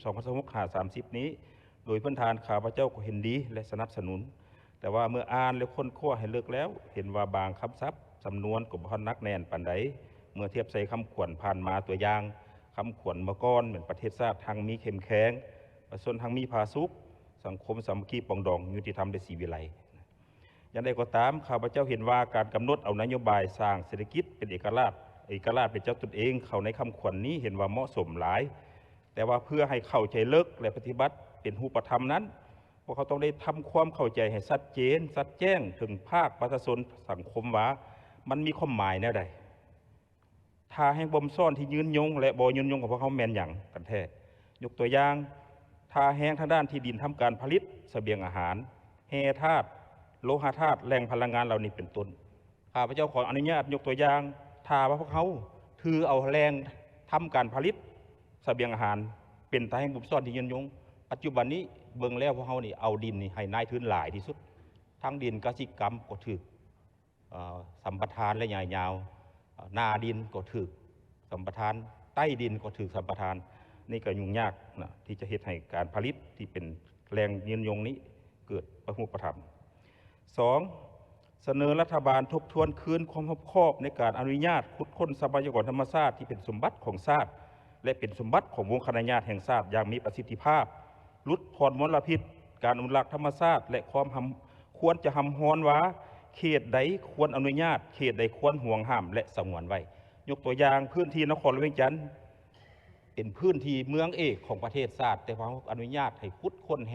2026-30นี้โดยพื้นฐานข้าพเจ้าก็เห็นดีและสนับสนุนแต่ว่าเมื่ออ่านและค้นคว้าให้เลิกแล้วเห็นว่าบางคำศัพท์สำนวนก็บ่ทันนักแน่นปานใดเมื่อเทียบใส่คำขวัญผ่านมาตัวอย่างคำขวัญเมื่อก่อนเหมือนประเทศชาติทางมีเข้มแข็งประชาชนทางมีผาสุกสังคมสามัคคีปรองดองยุติธรรมและศรีวิไลอย่างใดก็ตามข้าพเจ้าเห็นว่าการกำหนดเอานโยบายสร้างเศรษฐกิจเป็นเอกราชเป็นเจ้าตนเองเข้าในคำขวัญนี้เห็นว่าเหมาะสมหลายแต่ว่าเพื่อให้เข้าใจเลิกและปฏิบัติเป็นรูปธรรมนั้นพวกเขาต้องได้ทำความเข้าใจให้ชัดเจนชัดแจ้งถึงภาคประชาชนสังคมว่ามันมีความหมายแนวใดถ้าแห่งบ่มซ่อนที่ยืนยงและบ่ยืนยงของพวกเขาแม่นอย่างกันแท้ยกตัวอย่างถ้าแห้งทางด้านที่ดินทำการผลิตเสบียงอาหารแร่ธาตุโลหะธาตุแหล่งพลังงานเหล่านี้เป็นต้นข้าพเจ้าขออนุญาตยกตัวอย่างถ้าว่าพวกเขาถือเอาแรงทำการผลิตเสบียงอาหารเป็นตาแห่งบ่มซ่อนที่ยืนยงปัจจุบันนี้เบิ่งแล้วพวกเขานี่เอาดินนี่ให้นายทุนหลายที่สุดทั้งดินกสิกรรมก็ถือสัมปทานและใหญ่ยาวนาดินก็ถือสัมปทานใต้ดินก็ถือสัมปทานนี่ก็ยุ่งยากนะที่จะเฮ็ดให้การผลิตที่เป็นแรงยืนยงนี้เกิดประหุประธรรม 2. เสนอรัฐบาลทบทวนคืนความรอบคอบในการอนุญาตขุดค้นทรัพยากรธรรมชาติที่เป็นสมบัติของชาติและเป็นสมบัติของวงคณะญาติแห่งชาติอย่างมีประสิทธิภาพลดผ่อนมลพิษการอนุรักษ์ธรรมชาติและความควรจะหำฮ้อนว่าเขตใดควรอนุญาตเขตใดควรห่วงห้ามและสงวนไว้ยกตัวอย่างพื้นที่นครหลวงเวียงจันทร์เป็นพื้นที่เมืองเอกของประเทศชาติแต่พออนุญาตให้ขุดค้นแฮ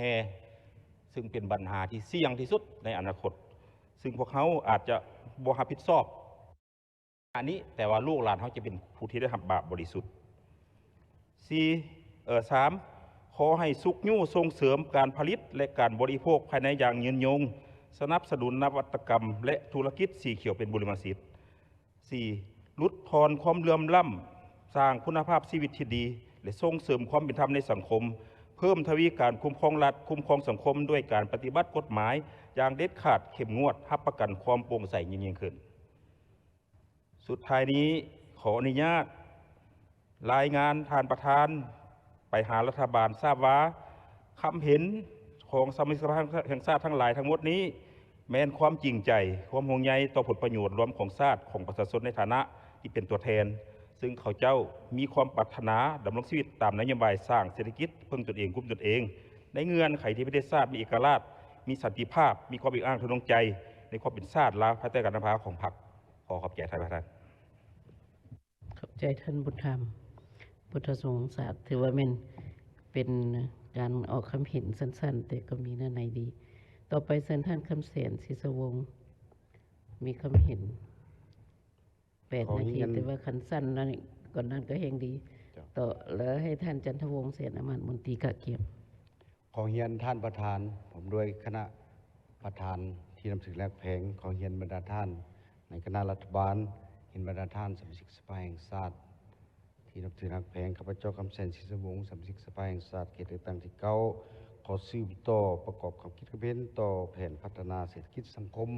ซึ่งเป็นปัญหาที่เสี่ยงที่สุดในอนาคตซึ่งพวกเขาอาจจะบ่รับผิดชอบอันนี้แต่ว่าลูกหลานเขาจะเป็นผู้ที่ได้รับบาปบริสุทธิ์ 3. ขอให้สุกยู่ส่งเสริมการผลิตและการบริโภคภายในอย่างยืนยงสนับสนุนนวัตกรรมและธุรกิจสีเขียวเป็นบุรมสิทธิ์ 4. ลดทอนความเหลื่อมล้ำสร้างคุณภาพชีวิตที่ดีและส่งเสริมความเป็นธรรมในสังคมเพิ่มทวีการคุ้มครองรัฐคุ้มครองสังคมด้วยการปฏิบัติกฎหมายอย่างเด็ดขาดเข้มงวดรับประกันความโปร่งใสยิ่งขึ้นสุดท้ายนี้ขออนุญาตรายงานท่านประธานไปหารัฐบาลทราบว่าคำเห็นของสมาชิกสภาแห่งชาติทั้งหลายทั้งหมดนี้แม้นความจริงใจความห่วงใยต่อผลประโยชน์รวมของชาติของประชาชนในฐานะที่เป็นตัวแทนซึ่งเขาเจ้ามีความปรารถนาดำรงชีวิตตามนโยบายสร้างเศรษฐกิจพึ่งตนเองคุ้มตนเองในเงื่อนไขที่ประเทศชาติมีเอกราชมีสันติภาพมีความเป็นอ้างทางใจในความเป็นชาติและภายใต้การนำพาของพรรคขอขอบใจท่านประธานขอบใจท่านบุญธรรมพุทธสงฆ์ศาสตร์ถือว่าเป็นการออกคำเห็นสั้นๆแต่ก็มีเนื้อในดีต่อไปเชิญท่านคำเสียนศิษวงศ์มีคำเห็น8 นาทีแต่ว่าคันสั้นแล้วนี่ก่อนนั้นก็แห่งดีต่อแล้วให้ท่านจันทวงศ์เสนามาศมนตรีกะเกียมขอเฮียนท่านประธานผมด้วยคณะประธานที่นำสื่อแลกแผงขอเฮียนบรรดาท่านในคณะรัฐบาลเห็นบรรดาท่านสมาชิกสภาแห่งชาติที่นับถือนักแผงข้าพเจ้าคำเสนศิษวงศ์สมาชิกสภาแห่งชาติเขตเลือกตั้งที่9ขอสืบต่อประกอบความคิดเห็นต่อแผนพัฒนาเศรษฐกิจสังคม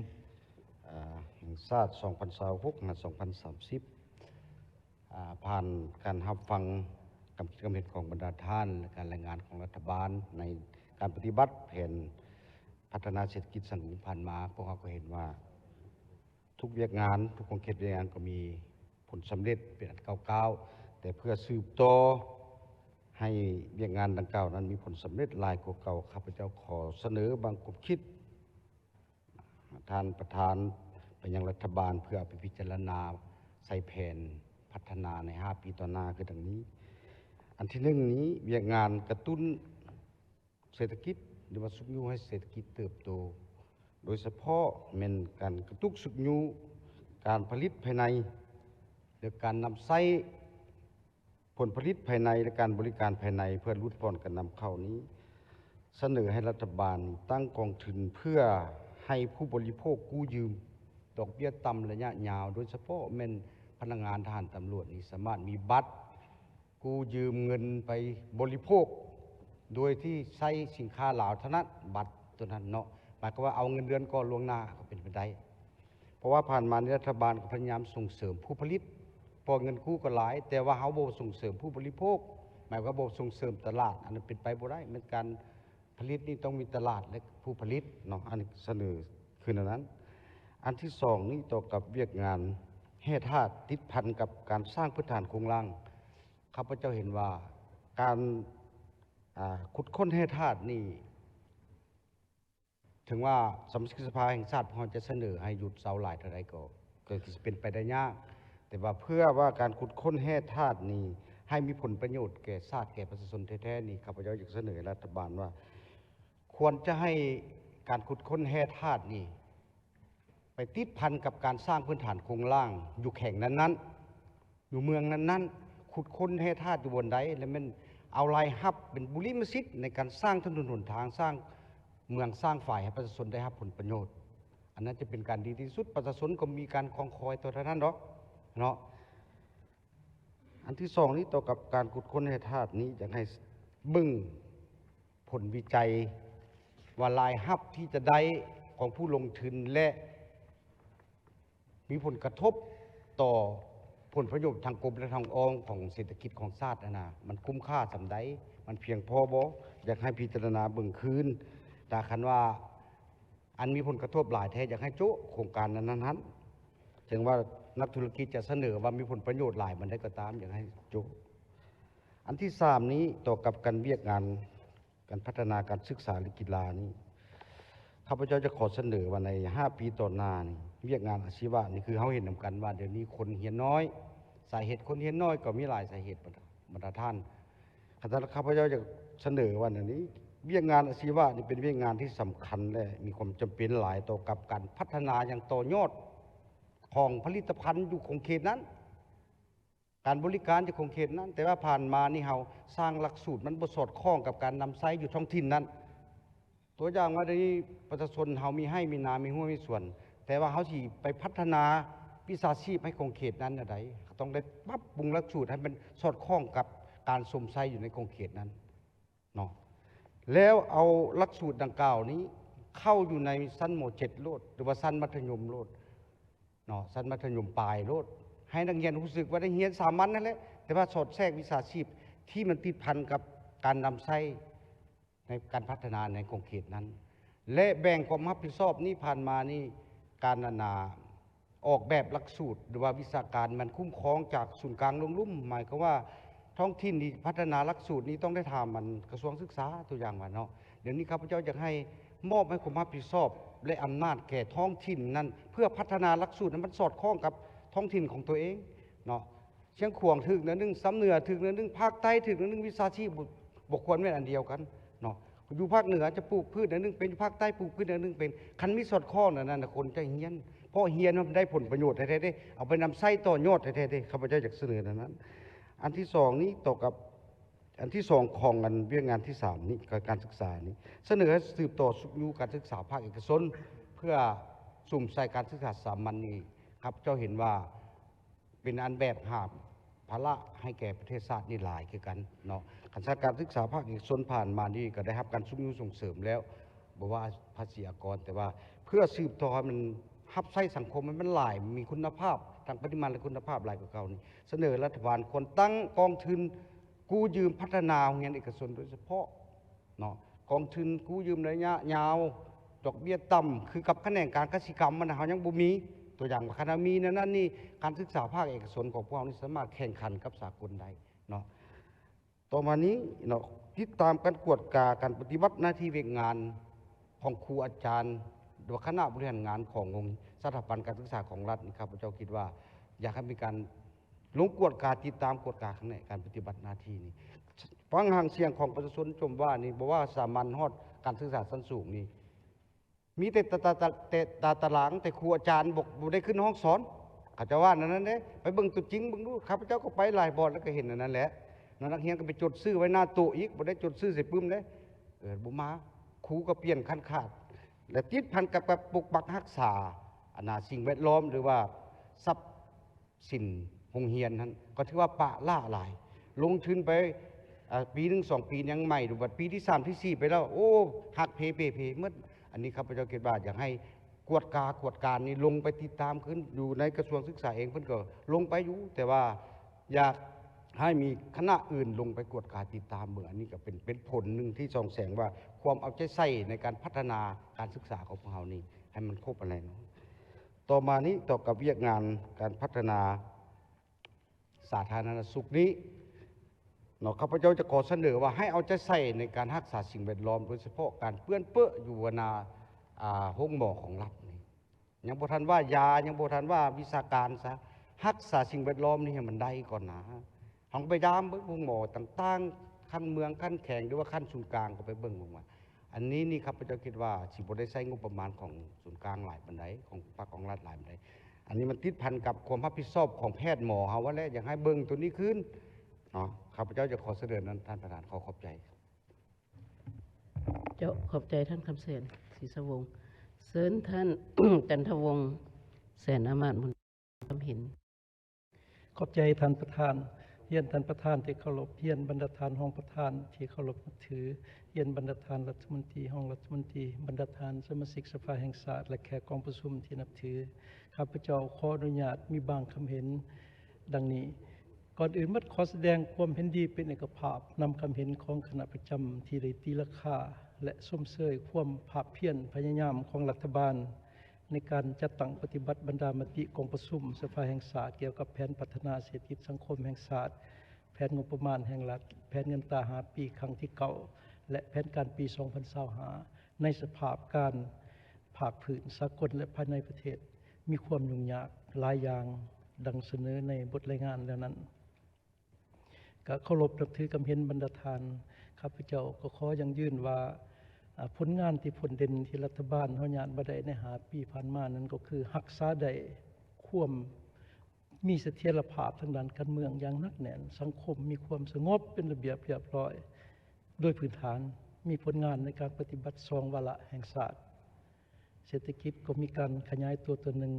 แห่งชาติ 2026-2030 ผ่านการรับฟังความคิดเห็นของบรรดาท่านและการรายงานของรัฐบาลในการปฏิบัติแผนพัฒนาเศรษฐกิจสังคมผ่านมาพวกเราก็เห็นว่าทุกเวียกงานทุกโครงการเวียกงานก็มีผลสำเร็จเป็นอันเก่าๆแต่เพื่อสืบต่อ ให้เวียกงานดังกล่าวนั้นมีผลสำเร็จหลายกว่าเก่าข้าพเจ้าขอเสนอบางกลุ่มคิดท่านประธานไปยังรัฐบาลเพื่อไปพิจารณาใส่แผนพัฒนาใน5 ปีต่อหน้าคือดังนี้ อันที่หนึ่งนี้เวียกงานกระตุ้นเศรษฐกิจหรือว่าสุขยูให้เศรษฐกิจเติบโตโดยเฉพาะเป็นการกระตุ้นสุขยูการผลิตภายในหรือการนำใช้ผลผลิตภายในและการบริการภายในเพื่อลดผ่อนการนำเข้านี้เสนอให้รัฐบาลตั้งกองทุนเพื่อให้ผู้บริโภคกู้ยืมดอกเบี้ยต่ำระยะยาวโดยเฉพาะเป็นพนักงานทหารตำรวจนี้สามารถมีบัตรกู้ยืมเงินไปบริโภคโดยที่ใช้สินค้าเหล่าเท่านั้นบัตรตัวนั้นเนาะหมายความว่าเอาเงินเดือนก่อนล่วงหน้าก็เป็นไปได้เพราะว่าผ่านมารัฐบาลก็พยายามส่งเสริมผู้ผลิตพอเงินกู้ก็หลายแต่ว่าเขาบ่ส่งเสริมผู้บริโภคหมายว่าบ่ส่งเสริมตลาดอันนั้นเป็นไปบ่ได้เหมือนการผลิตนี่ต้องมีตลาดและผู้ผลิตเนาะอันนี้เสนอคือนั้นอันที่สองนี่ต่อกับเวียกงานแห่ธาตุติดพันกับการสร้างพื้นฐานโครงล่างข้าพเจ้าเห็นว่าการขุดค้นแห่ธาตุนี่ถึงว่าสมาชิกสภาแห่งชาติพอจะเสนอให้หยุดเสาหลายเท่าไรก็จะเป็นไปได้ยากแต่ว่าเพื่อว่าการขุดค้นแห่ธาตุนี้ให้มีผลประโยชน์แก่ชาติแก่ประชาชนแท้ๆนี่ข้าพเจ้าอยากเสนอรัฐบาลว่าควรจะให้การขุดค้นแห่ธาตุนี้ไปติดพันกับการสร้างพื้นฐานโครงล่างอยู่แข่งนั้นๆอยู่เมืองนั้นๆขุดค้นแห่ธาตุอยู่บนใดแล้วมันเอาลายฮับเป็นบุริมสิทธิ์ในการสร้างถนนหนทางสร้างเมืองสร้างฝ่ายให้ประชาชนได้รับผลประโยชน์อันนั้นจะเป็นการดีที่สุดประชาชนก็มีการคองคอยตัวนั้นเนาะอันที่สองนี้ต่อกับการขุดค้นแห่ธาตุนี้อยากให้บึ้งผลวิจัยว่าลายฮับที่จะได้ของผู้ลงทุนและมีผลกระทบต่อผลประโยชน์ทางกรมและทางอ้อมของเศรษฐกิจของชาตินะมันคุ้มค่าสำใดมันเพียงพอบ่อยากให้พิจารณาเบิ่งคืนแต่คันว่าอันมีผลกระทบหลายแท้อยากให้โจ๊ะโครงการนั้นถึงว่านักธุรกิจจะเสนอว่ามีผลประโยชน์หลายมันได้ก็ตามอยากให้โจ๊ะอันที่สามนี้ต่อกับการเวียกงานการพัฒนาการศึกษาหรือกีฬานี้ข้าพเจ้าจะขอเสนอว่าใน5 ปีต่อหน้านี่เวียกงานอาชีวะนี่คือเขาเห็นนำกันว่าเดี๋ยวนี้คนเรียนน้อยสาเหตุคนเรียนน้อยก็มีหลายสาเหตุบรรดาท่านข้าพเจ้าจะเสนอว่าอันนี้เวียกงานอาชีวะนี่เป็นเวียกงานที่สำคัญและมีความจำเป็นหลายต่อกับการพัฒนาอย่างต่อยอดของผลิตภัณฑ์อยู่คงเขตนั้นการบริการอยู่คงเขตนั้นแต่ว่าผ่านมานี่เราสร้างหลักสูตรมันบ่สอดคล้องกับการนำใช้อยู่ท้องถิ่นนั้นตัวอย่างว่าในประชาชนเรามีให้มีนามีหัวมีส่วนแต่ว่าเขาสิไปพัฒนาวิชาชีพให้คงเขตนั้นอะไรต้องได้ปรับปรุงหลักสูตรให้มันสอดคล้องกับการสมใช้อยู่ในคงเขตนั้นเนาะแล้วเอาหลักสูตรดังกล่าวนี้เข้าอยู่ในชั้นม.7 โลดหรือว่าชั้นมัธยมโลดเนาะชั้นมัธยมปลายโลดให้นักเรียนรู้สึกว่าได้เรียนสามัญนั่นแหละแต่ว่าสอดแทรกวิชาชีพที่มันติดพันกับการนำใช้ในการพัฒนาในคงเขตนั้นและแบ่งความรับผิดชอบนี่ผ่านมานี่การออกแบบหลักสูตรหรือว่าวิชาการมันคุ้มครองจากศูนย์กลางลงลุ่มหมายความว่าท้องถิ่นที่พัฒนาหลักสูตรนี้ต้องได้ทำมันกระทรวงศึกษาตัวอย่างว่าเนาะเดี๋ยวนี้ข้าพเจ้าอยากให้มอบให้ความรับผิดชอบและอำนาจแก่ท้องถิ่นนั้นเพื่อพัฒนาหลักสูตรนั้นมันสอดคล้องกับท้องถิ่นของตัวเองเนาะเชียงขวางถึกเนื้อนึงซ้ำเหนือถึกเนื้อนึงภาคใต้ถึกเนื้อนึงวิชาชีพบุคคลไม่อันเดียวกันเนาะอยู่ภาคเหนือจะปลูกพืชเนื้อนึงเป็นภาคใต้ปลูกพืชเนื้อนึงเป็นคันมีสอดคล้องนั่นคนจะเฮียนเพราะเฮียนมันได้ผลประโยชน์แท้ๆได้เอาไปนำไส้ต่อยอดแท้ๆได้ข้าพเจ้าอยากเสนอนั้นอันที่สองนี้ต่อกับอันที่สองของอันเรื่องงานที่สามนี้การศึกษานี้เสนอให้สืบต่อสุขยูการศึกษาภาคเอกชนเพื่อสุ่มใส่การศึกษาสามัญนี้ครับเจ้าเห็นว่าเป็นอันแบบหาบภาระให้แก่ประเทศชาตินี่หลายคือกันเนาะการศึกษาภาคเอกชนผ่านมานี่ก็ได้รับการสุขยูส่งเสริมแล้วบอกว่าภาษีอากรแต่ว่าเพื่อสืบต่อมันฮับไส้สังคมมันหลายมีคุณภาพทางปริมาณและคุณภาพหลายกว่าเก่านี่เสนอรัฐบาลควรตั้งกองทุนกู้ยืมพัฒนาโรงเรียนเอกชนโดยเฉพาะเนาะกองทุนกู้ยืมระยะยาวดอกเบี้ยต่ำคือกับคะแนนการกสิกรรมมันเขายังบ่มีตัวอย่างคณะมีนั่นนี่การศึกษาภาคเอกชนของพวกเรานี่สามารถแข่งขันกับสากลได้เนาะ ต่อมานี้เนาะติดตามการกวดกาการปฏิบัติหน้าที่เวกงานของครูอาจารย์หรือคณะบริหารงานของสถาบันการศึกษาของรัฐนี่ครับพระเจ้าคิดว่าอยากให้มีการลงกวดกาติดตามกวดกาข้างในการปฏิบัติหน้าที่นี้ฟังห่างเสียงของประชาชนชมว่านี่บอกว่าสามัญฮอดการศึกษาชั้นสูงนี่มีแต่ตาตารางแต่ครูอาจารย์บอกบ่ได้ขึ้นห้องสอนเขาจะว่านั้นเด้ไปเบิ่งตัวจริงเบิ่งดูข้าพเจ้าก็ไปหลายบ่อนแล้วก็เห็นอันนั้นแหละนักเรียนก็ไปจดชื่อไว้หน้าโต๊ะอีกบ่ได้จดชื่อใส่ปึ้มเด้บ่มาครูก็เปลี่ยนขั้นขาดและติดพันกับปกปักรักษาอนาสิ่งแวดล้อมหรือว่าทรัพย์สินโรงเรียนนั้นก็ถือว่าปะล่าหลายลงทุนไปปี1 2 ปียังใหม่ดูบัดปีที่3ที่4ไปแล้วโอ้หักเพหมดอันนี้ครับพระเจ้าคิดว่าอยากให้กวดการนี่ลงไปติดตามขึ้นอยู่ในกระทรวงศึกษาเองเพิ่นก็ลงไปอยู่แต่ว่าอยากให้มีคณะอื่นลงไปกวดการติดตามเมืองอันนี้ก็เป็นผลหนึ่งที่ส่องแสงว่าความเอาใจใส่ในการพัฒนาการศึกษาของพวกเรานี่ให้มันครบอะไรเนาะต่อมานี้ต่อกับเวียกงานการพัฒนาสาธารณสุขนี้เนาะข้าพเจ้าจะขอเสนอว่าให้เอาใจใส่ในการรักษาสิ่งแวดล้อมโดยเฉพาะการเปื้อนเปื้ออยู่นาห้องหมอของรัฐนี่ยังบ่ทันว่ายายังบ่ทันว่าวิชาการซะรักษาสิ่งแวดล้อมนี่ให้มันได้ก่อนนะห้องไปดามเบิ่งห้องหมอต่างๆขั้นเมืองขั้นแข่งหรือว่าขั้นศูนย์กลางก็ไปเบิ่งลงมาอันนี้นี่ครับพระเจ้าคิดว่าสิบ่ได้ใช้งบประมาณของศูนย์กลางหลายปานใดของภาคของรัฐหลายปานใดอันนี้มันติดพันกับความรับผิดชอบของแพทย์หมอเฮาว่าแล้วอยากให้เบิ่งตัวนี้ขึ้นเนาะข้าพเจ้าจะขอเสนอนั้นท่านประธานขอขอบใจเจ้าขอบใจท่านคำเสนศรีสวงศ์เชิญท่าน จันทวงศ์แสนอามาตย์มุนความเห็น ขอบใจท่านประธานเฮียนท่านประธานที่เคารพเฮียนบรรดาทานห้องประธานที่เคารพนับถือเฮียนบรรดาทานรัฐมนตรีห้องรัฐมนตรีบรรดาทานสมาชิกสภาแห่งชาติและแขกกองประชุมที่นับถือข้าพเจ้าขออนุญาตมีบางคำเห็นดังนี้ก่อนอื่นมัดขอแสดงความเห็นดีเป็นเอกภาพนำคำเห็นของคณะประจำที่ได้ตีราคาและส้มเสยความภาคเพียรพยายามของรัฐบาลในการจัดตั้งปฏิบัติบรรดามติกองประชุมสภาแห่งชาติเกี่ยวกับแผนพัฒนาเศรษฐกิจสังคมแห่งชาติแผนงบประมาณแห่งรัฐแผนเงินตราหาปีครั้งที่เก่าและแผนการปี2025ในสภาพการภาคพื้นสากลและภายในประเทศมีความยุ่งยากหลายอย่างดังเสนอในบทรายงานแล้วนั้นก็เคารพนับถือคำเห็นบรรดาทานข้าพเจ้าก็ขอยังยื่นว่าผลงานที่ผลเด่นที่รัฐบาลเฮาญาติบ่ได้ในหาปีผ่านมานั้นก็คือรักษาได้ความมีเสถียรภาพทางด้านการเมืองอย่างหนักแน่นสังคมมีความสงบเป็นระเบียบเรียบร้อยโดยพื้นฐานมีผลงานในการปฏิบัติ2วาระแห่งชาติเศรษฐกิจก็มีการขยายตัวหนึ่ง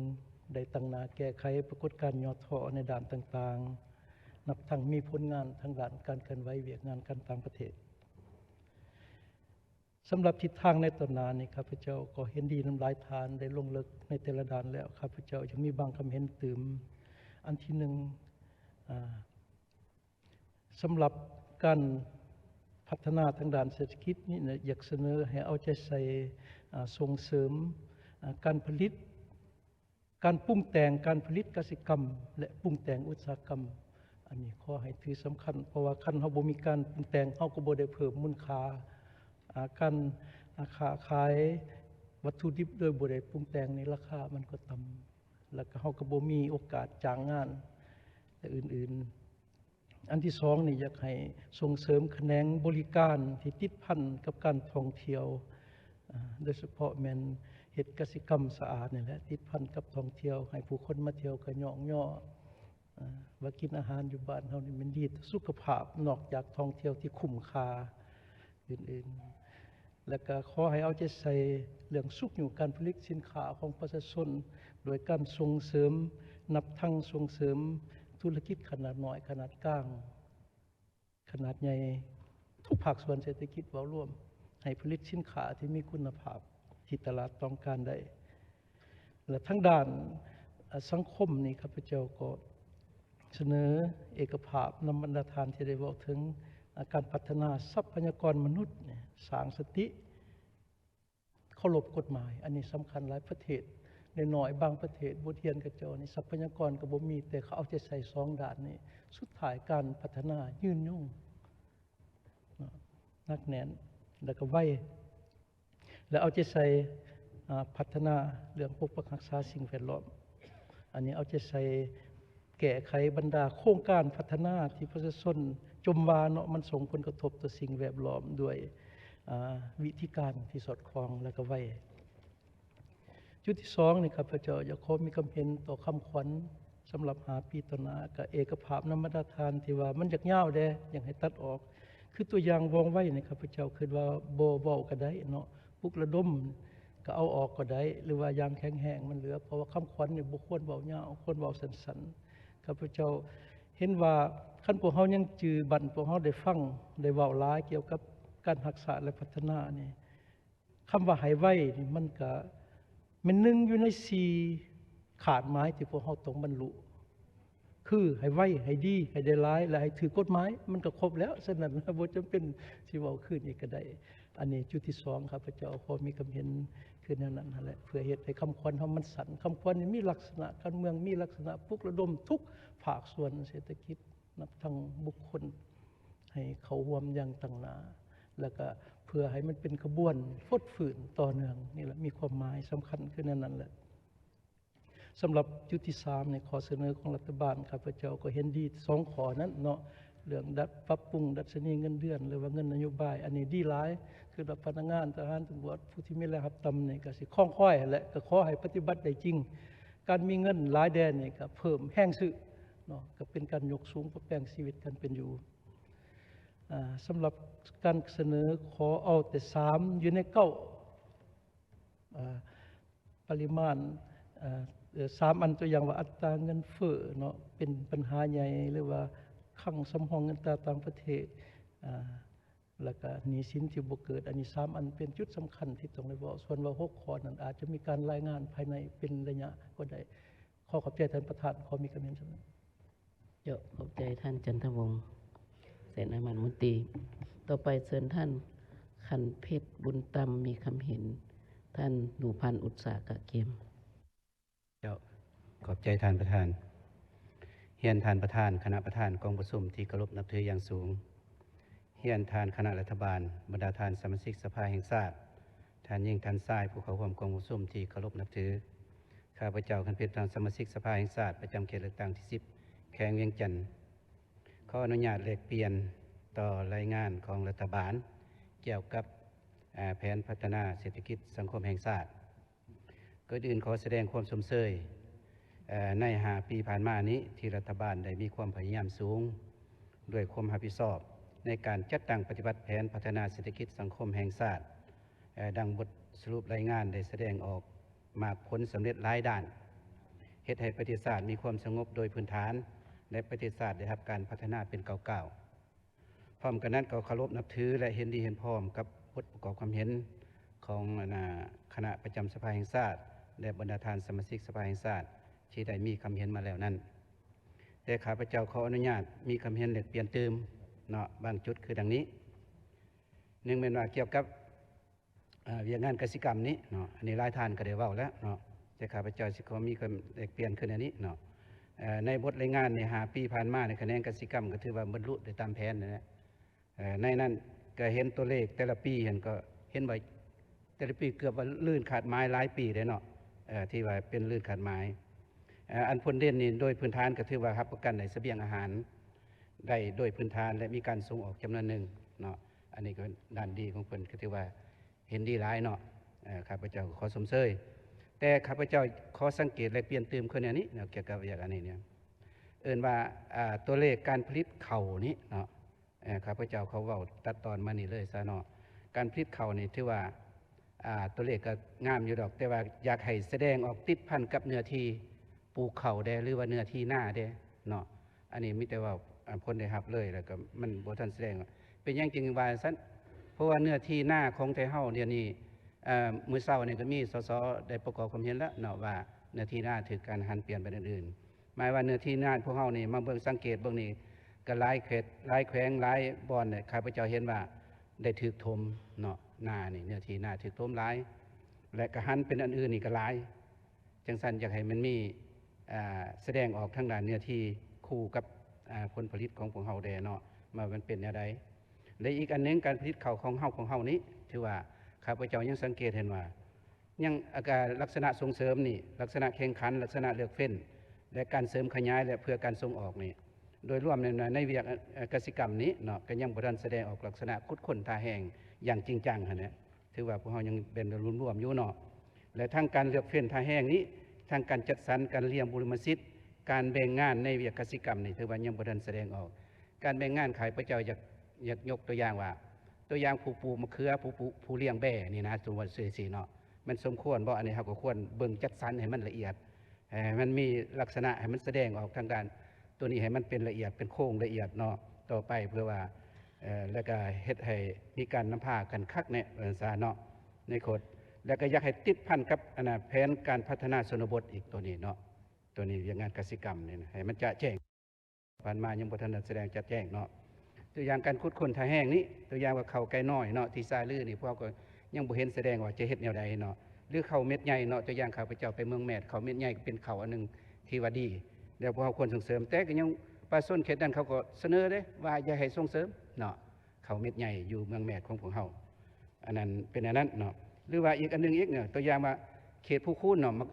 ได้ตั้งหน้าแก้ไขปรากฏการณ์ย่อท้อในด้านต่างๆนับทั้งมีผลงานทางด้านการเคลื่อนไหวเวียกงานการต่างประเทศสำหรับทิศทางในตอนหน้านี้ข้าพเจ้าก็เห็นดีน้ำลายทานได้ลงลึกในแต่ละด้านแล้วข้าพเจ้ายังมีบางคำเห็นเติมอันที่หนึ่งสำหรับการพัฒนาทางด้านเศรษฐกิจนี่อยากเสนอให้เอาใจใส่ส่งเสริมการผลิตการปรุงแต่งการผลิตเกษตรกรรมและปรุงแต่งอุตสาหกรรมอันนี้ข้อให้ถือสำคัญเพราะว่าคันเฮาบ่มีการปรุงแต่งเฮาก็บ่ได้เพิ่มมูลค่าการค้าขายวัตถุดิบโดยบ่ได้ปรุงแต่งในราคามันก็ต่ำแล้วก็เฮาก็บ่มีโอกาสจ้างงานและอื่นๆอันที่2นี่อยากให้ส่งเสริมแขนงบริการที่ติดพันกับการท่องเที่ยวโดยเฉพาะแม่นเฮ็ดกสิกรรมสะอาดนี่แหละติดพันกับท่องเที่ยวให้ผู้คนมาเที่ยวก็ย่องย่อว่ากินอาหารอยู่บ้านเฮานี่มันดีต่อสุขภาพนอกจากท่องเที่ยวที่คุ้มค่าอื่นๆแล้วก็ขอให้เอาใจใส่เรื่องสุขอยู่การผลิตสินค้าของประชาชนโดยการส่งเสริมนับทั้งส่งเสริมธุรกิจขนาดน้อยขนาดกลางขนาดใหญ่ทุกภาคส่วนเศรษฐกิจเว้ารวมให้ผลิตสินค้าที่มีคุณภาพที่ตลาดต้องการได้และทั้งด้านสังคมนี่ข้าพเจ้าก็เสนอเอกภาพนำบรรดาทานที่ได้บอกถึงการพัฒนาทรัพยากรมนุษย์สร้างสติเคารพกฎหมายอันนี้สำคัญหลายประเทศในหน่อยบางประเทศบ่เทียนกับเจ้านี่ทรัพยากรก็บ่มีแต่เขาเอาใจใส่2ด้านนี้สุดท้ายการพัฒนายืนยง นักแน่นแล้วก็ไว้แล้วเอาใจใส่พัฒนาเรื่องปกปักรักษาสิ่งแวดล้อมอันนี้เอาใจใส่แก้ไขบรรดาโครงการพัฒนาที่ประชาชนจมว่าเนาะมันส่งผลกระทบต่อสิ่งแวดล้อมด้วยวิธีการที่สอดคล้องและก็ไว้จุดที่2นี่ครับพระเจ้าอยากขอมีความเห็นต่อคำขวัญสำหรับ5 ปีต่อหน้ากับเอกภาพนำมาตรฐานที่ว่ามันยาวแด้อยากให้ตัดออกคือตัวอย่างวองไว้นี่ครับพระเจ้าคิดว่าบ่เว้าก็ได้เนาะปลุกระดมก็เอาออกก็ได้หรือว่ายางแข็งแห้งมันเหลือเพราะว่าคำขวัญนี่บ่ควรเว้ายาวควรเว้าสั้นๆข้าพเจ้าเห็นว่าคันพวกเฮายังจือบั้นพวกเฮาได้ฟังได้เว้าหลายเกี่ยวกับการรักษาและพัฒนานี่คำว่าให้ไว้นี่มันก็เป็นหนึ่งอยู่ใน4ขาดหมายที่พวกเฮาต้องบรรลุคือให้ไว้ให้ดีให้ได้หลายและให้ถือกฎหมายมันก็ครบแล้วฉะนั้นบ่จำเป็นสิเว้าคืนอีกก็ได้อันนี้จุดที่2ครับพระเจ้าขอมีความเห็นคือแนวนั้นนั่นแหละเพื่อเฮ็ดให้คำขวัญเฮามันสันคำขวัญนี่มีลักษณะการเมืองมีลักษณะปลุกระดมทุกภาคส่วนเศรษฐกิจนับทั้งบุคคลให้เขาร่วมอย่างตั้งหน้าแล้วก็เพื่อให้มันเป็นขบวนฟดฝืนต่อเนื่องนี่แหละมีความหมายสำคัญคือนั่นแหละสำหรับจุดที่3ในข้อเสนอของรัฐบาลข้าพเจ้าก็เห็นดี2ข้อนั้นเนาะเรื่องปรับปรุงดัชนีเงินเดือนหรือว่าเงินนโยบายอันนี้ดีหลายคือพนักงานทหารตำรวจผู้ที่มีรายรับต่ำนี่ก็สิคล่องค่อยและก็ขอให้ปฏิบัติได้จริงการมีเงินหลายแดนนี่ก็เพิ่มแห้งซื้อเนาะก็เป็นการยกสูงปรับแปลงชีวิตกันเป็นอยู่สำหรับการเสนอขอเอาแต่3อยู่ใน9ปริมาณ3อันตัวอย่างว่าอัตราเงินเฟ้อเนาะเป็นปัญหาใหญ่หรือว่าคั่งสำรองเงินตราต่างประเทศแล้วก็หนี้สินที่บ่เกิดอันนี้3อันเป็นจุดสำคัญที่ต้องได้เว้าส่วนว่า6ข้อนั้นอาจจะมีการรายงานภายในเป็นระยะก็ได้ขอขอบใจท่านประธานขอมีคำเห็นเท่านั้นเจ้าขอบใจท่านจันทวงศ์เสนามันมุตรีต่อไปเชิญท่านขันเพชรบุญตำมีคำเห็นท่านหนูพันธ์อุตสาหกะเกมเจ้าขอบใจท่านประธานเฮียนท่านประธานคณะประธานกองประชุมที่เคารพนับถืออย่างสูงเฮียนท่านคณะรัฐบาลบรรดาท่านสมาชิกสภาแห่งชาติท่านยิ่งท่านทรายผู้เข้าร่วมกองประชุมที่เคารพนับถือข้าพเจ้าขันเพชรท่านสมาชิกสภาแห่งชาติประจำเขตเลือกตั้งที่10แขวงเวียงจันทน์ขออนุญาตแลกเปลี่ยนต่อรายงานของรัฐบาลเกี่ยวกับแผนพัฒนาเศรษฐกิจสังคมแห่งชาติก่อนอื่นขอแสดงความสมเสยใน5 ปีผ่านมานี้ที่รัฐบาลได้มีความพยายามสูงด้วยความรับผิดชอบในการจัดตั้งปฏิบัติแผนพัฒนาเศรษฐกิจสังคมแห่งชาติดังบทสรุปรายงานได้แสดงออกมาผลสำเร็จหลายด้านเฮ็ดให้ประเทศชาติมีความสงบโดยพื้นฐานและประเทศชาติได้รับการพัฒนาเป็นก้าวๆพร้อมกันนั้นก็เคารพนับถือและเห็นดีเห็นพร้อมกับบทประกอบความเห็นของคณะประจำสภาแห่งชาติและบรรดาท่านสมาชิกสภาแห่งชาติที่ได้มีคำเห็นมาแล้วนั้นแต่ข้าพเจ้าขออนุญาตมีคำเห็นแลกเปลี่ยนเติมเนาะบางจุดคือดังนี้หนึ่งเป็นว่าเกี่ยวกับเวียงงานกสิกรรมนี้เนาะอันนี้หลายท่านก็ได้เว้าแล้วเนาะแต่ข้าพเจ้าสิขอมีคำแลกเปลี่ยนขึ้นอันนี้เนาะในบทรายงานใน5 ปีผ่านมาในคะแนนกสิกรรมก็ถือว่าบรรลุได้ตามแผนนะในนั้นก็เห็นตัวเลขแต่ละปีเห็นก็เห็นว่าแต่ละปีเกือบว่าลื่นขาดไม้หลายปีเลยเนาะที่ว่าเป็นลื่นขาดไม้อันพ้นเด่นนี่โดยพื้นฐานก็ถือว่ารับประกันในเสบียงอาหารได้โดยพื้นฐานและมีการส่งออกจำนวนหนึ่งเนาะอันนี้ก็ด้านดีของเพิ่นก็ถือว่าเห็นดีหลายเนาะข้าพเจ้าขอสมเสยแต่ข้าพเจ้าขอสังเกตและเปลี่ยนเติมขึ้นอันนี้เกี่ยวกับอย่างอันนี้เนี่ยว่าตัวเลขการผลิตข้าวนี้เนาะข้าพเจ้าเขาเว้าตัดตอนมานี่เลยซะเนาะการผลิตข้าวนี่ถือว่าตัวเลขก็งามอยู่ดอกแต่ว่าอยากให้แสดงออกติดพันกับเนื้อที่ปลูกข้าวได้หรือว่าเนื้อที่หน้าได้เนาะอันนี้มีแต่ว่าพ้นได้รับเลยแล้วก็มันบ่ทันแสดงเป็นอย่างจริงว่าซั่นเพราะว่าเนื้อที่หน้าของไทเฮาเดี๋ยวนี้มื้อเช้านี่ก็มีสสได้ประกอบความเห็นแล้วเนาะว่าเนื้อที่หน้าถือการหันเปลี่ยนไปอื่นๆหมายว่าเนื้อที่หน้าพวกเฮานี่มาเบิ่งสังเกตเบิ่งนี่ก็หลายเขตหลายแขวงหลายบ่อนเนี่ยข้าพเจ้าเห็นว่าได้ถูกถมเนาะหน้านี่เนื้อที่หน้าถูกถมหลายและก็หันเป็นอันอื่นนี่ก็หลายจังซั่นอยากให้มันมีแสดงออกทางด้านเนื้อที่คู่กับผลผลิตของพวกเฮาแดเนาะมามันเป็นแนวใด และอีกอันหนึงการผลิตข้าวของเฮานี้ถือว่าข้าพเจ้ายังสังเกตเห็นว่ายังอาการลักษณะส่งเสริมนี่ลักษณะแข่งขันลักษณะเลือกเฟ้นและการเสริมขยายและเพื่อการส่งออกนี่โดยรวมในเวียกกสิกรรมนี้เนาะก็ยังบ่ทันแสดงออกลักษณะคุดค้นท่าแห่งอย่างจริงจังหั่นแหละถือว่าพวกเฮายังเป็นรวมอยู่เนาะและทั้งการเลือกเฟ้นท่าแห่งนี้ทางการจัดสรรการเลี้ยงบุรมสิทธิ์การแบ่งงานในเวียกกสิกรรมนี่ถือว่ายังบ่ทันแสดงออกการแบ่งงานข้าพเจ้าอยากยกตัวอย่างว่าตัวอย่างผู้ปลูกมะเขือผู้เลี้ยงแบ่นี่นะตัวสี่เนาะมันสมควรบ่อันนี้เราก็ควรเบิ่งจัดสรรให้มันละเอียดให้มันมีลักษณะให้มันแสดงออกทางการตัวนี้ให้มันเป็นละเอียดเป็นโครงละเอียดเนาะต่อไปเพื่อว่าแล้วก็เฮ็ดให้มีการนำพากันคักเนี่ยซะเนาะในโคดแล้วก็อยากให้ติดพันกับแผนการพัฒนาชนบทอีกตัวนี้เนาะตัวนี้อย่างงานกสิกรรมนี่นะให้มันจะแจ้งผ่านมายังบ่ทันแสดงจะแจ้งเนาะตัวอย่างการขุดค้นท่าแห้งนี้ตัวอย่างว่าเขาไก่น้อยเนาะที่ซาลือนี่พวกก็ยังบ่เห็นแสดงว่าจะเฮ็ดแนวใดเนาะหรือเขาเม็ดใหญ่เนาะตัวอย่างข้าพเจ้าไปเมืองแมดเขาเม็ดใหญ่เป็นเขาอันนึงที่ว่าดีแล้วพวกเขาควรส่งเสริมแต่ก็ยังประชาชนเขตนั้นเขาก็เสนอเด้ว่าอย่าให้ส่งเสริมเนาะเขาเม็ดใหญ่อยู่เมืองแมดของพวกเฮาอันนั้นเป็นอันนั้นเนาะหรือว่าอีกอันนึงอีกเนี่ยตัวอย่างว่าเขตผู้คูนเนาะมัน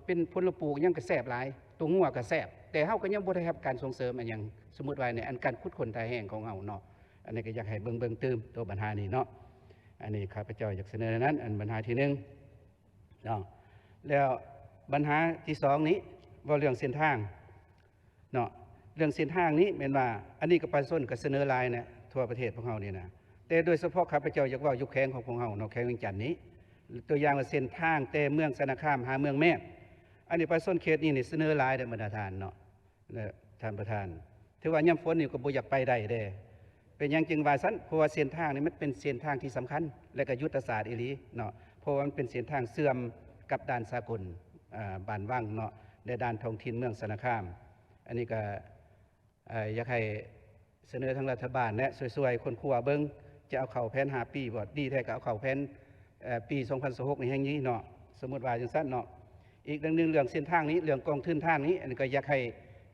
เป็นผลปลูกยังกระแสบหลายตัวงัวกระแสบแต่เฮาก็ยังบ่ได้รับการส่งเสริมอันอย่างสมมุติว่าในอันการขุดค้นท่าแห้งของเฮาเนาะอันนี้ก็อยากให้เบิ่งตื่มตัวปัญหานี้เนาะอันนี้ข้าพเจ้าอยากเสนอนั้นอันปัญหาที่1เนาะแล้วปัญหาที่2นี้ว่าเรื่องเส้นทางเนาะเรื่องเส้นทางนี้เป็นว่าอันนี้ก็ประชาชนก็เสนอหลายนะทั่วประเทศของเฮานี่นะแต่โดยเฉพาะข้าพเจ้าอยากว่าอยู่แข้งของเฮาเนาะแข้งเวียงจันทน์นี้ตัวอย่างว่าเส้นทางแต่เมืองสารคามหาเมืองแม่อันนี้ประชาชนเขตนี้นี่เสนอหลายได้บรรดาท่านเนาะท่านประธานถือว่ายามฝนนี่ก็บ่อยากไปได้เด้เป็นอย่างจึงว่าซั่นเพราะว่าเส้นทางนี่มันเป็นเส้นทางที่สำคัญและก็ยุทธศาสตร์อีหลีเนาะเพราะว่ามันเป็นเส้นทางเสื่อมกับด่านสากลบ้านวังเนาะและด่านท้องถิ่นเมืองสารคามอันนี้ก็อยากให้เสนอทางรัฐบาลและช่วยๆคนครัวเบิ่งจะเอาเข้าแผน5ปีบ่ดีแท้ก็เอาเข้าแผนปี2026นี่แห่งนี้เนาะสมมุติว่าจังซั่นเนาะอีกเรื่องนึงเรื่องเส้นทางนี้เรื่องกองทุนทางนี้อันนี้ก็อยากให้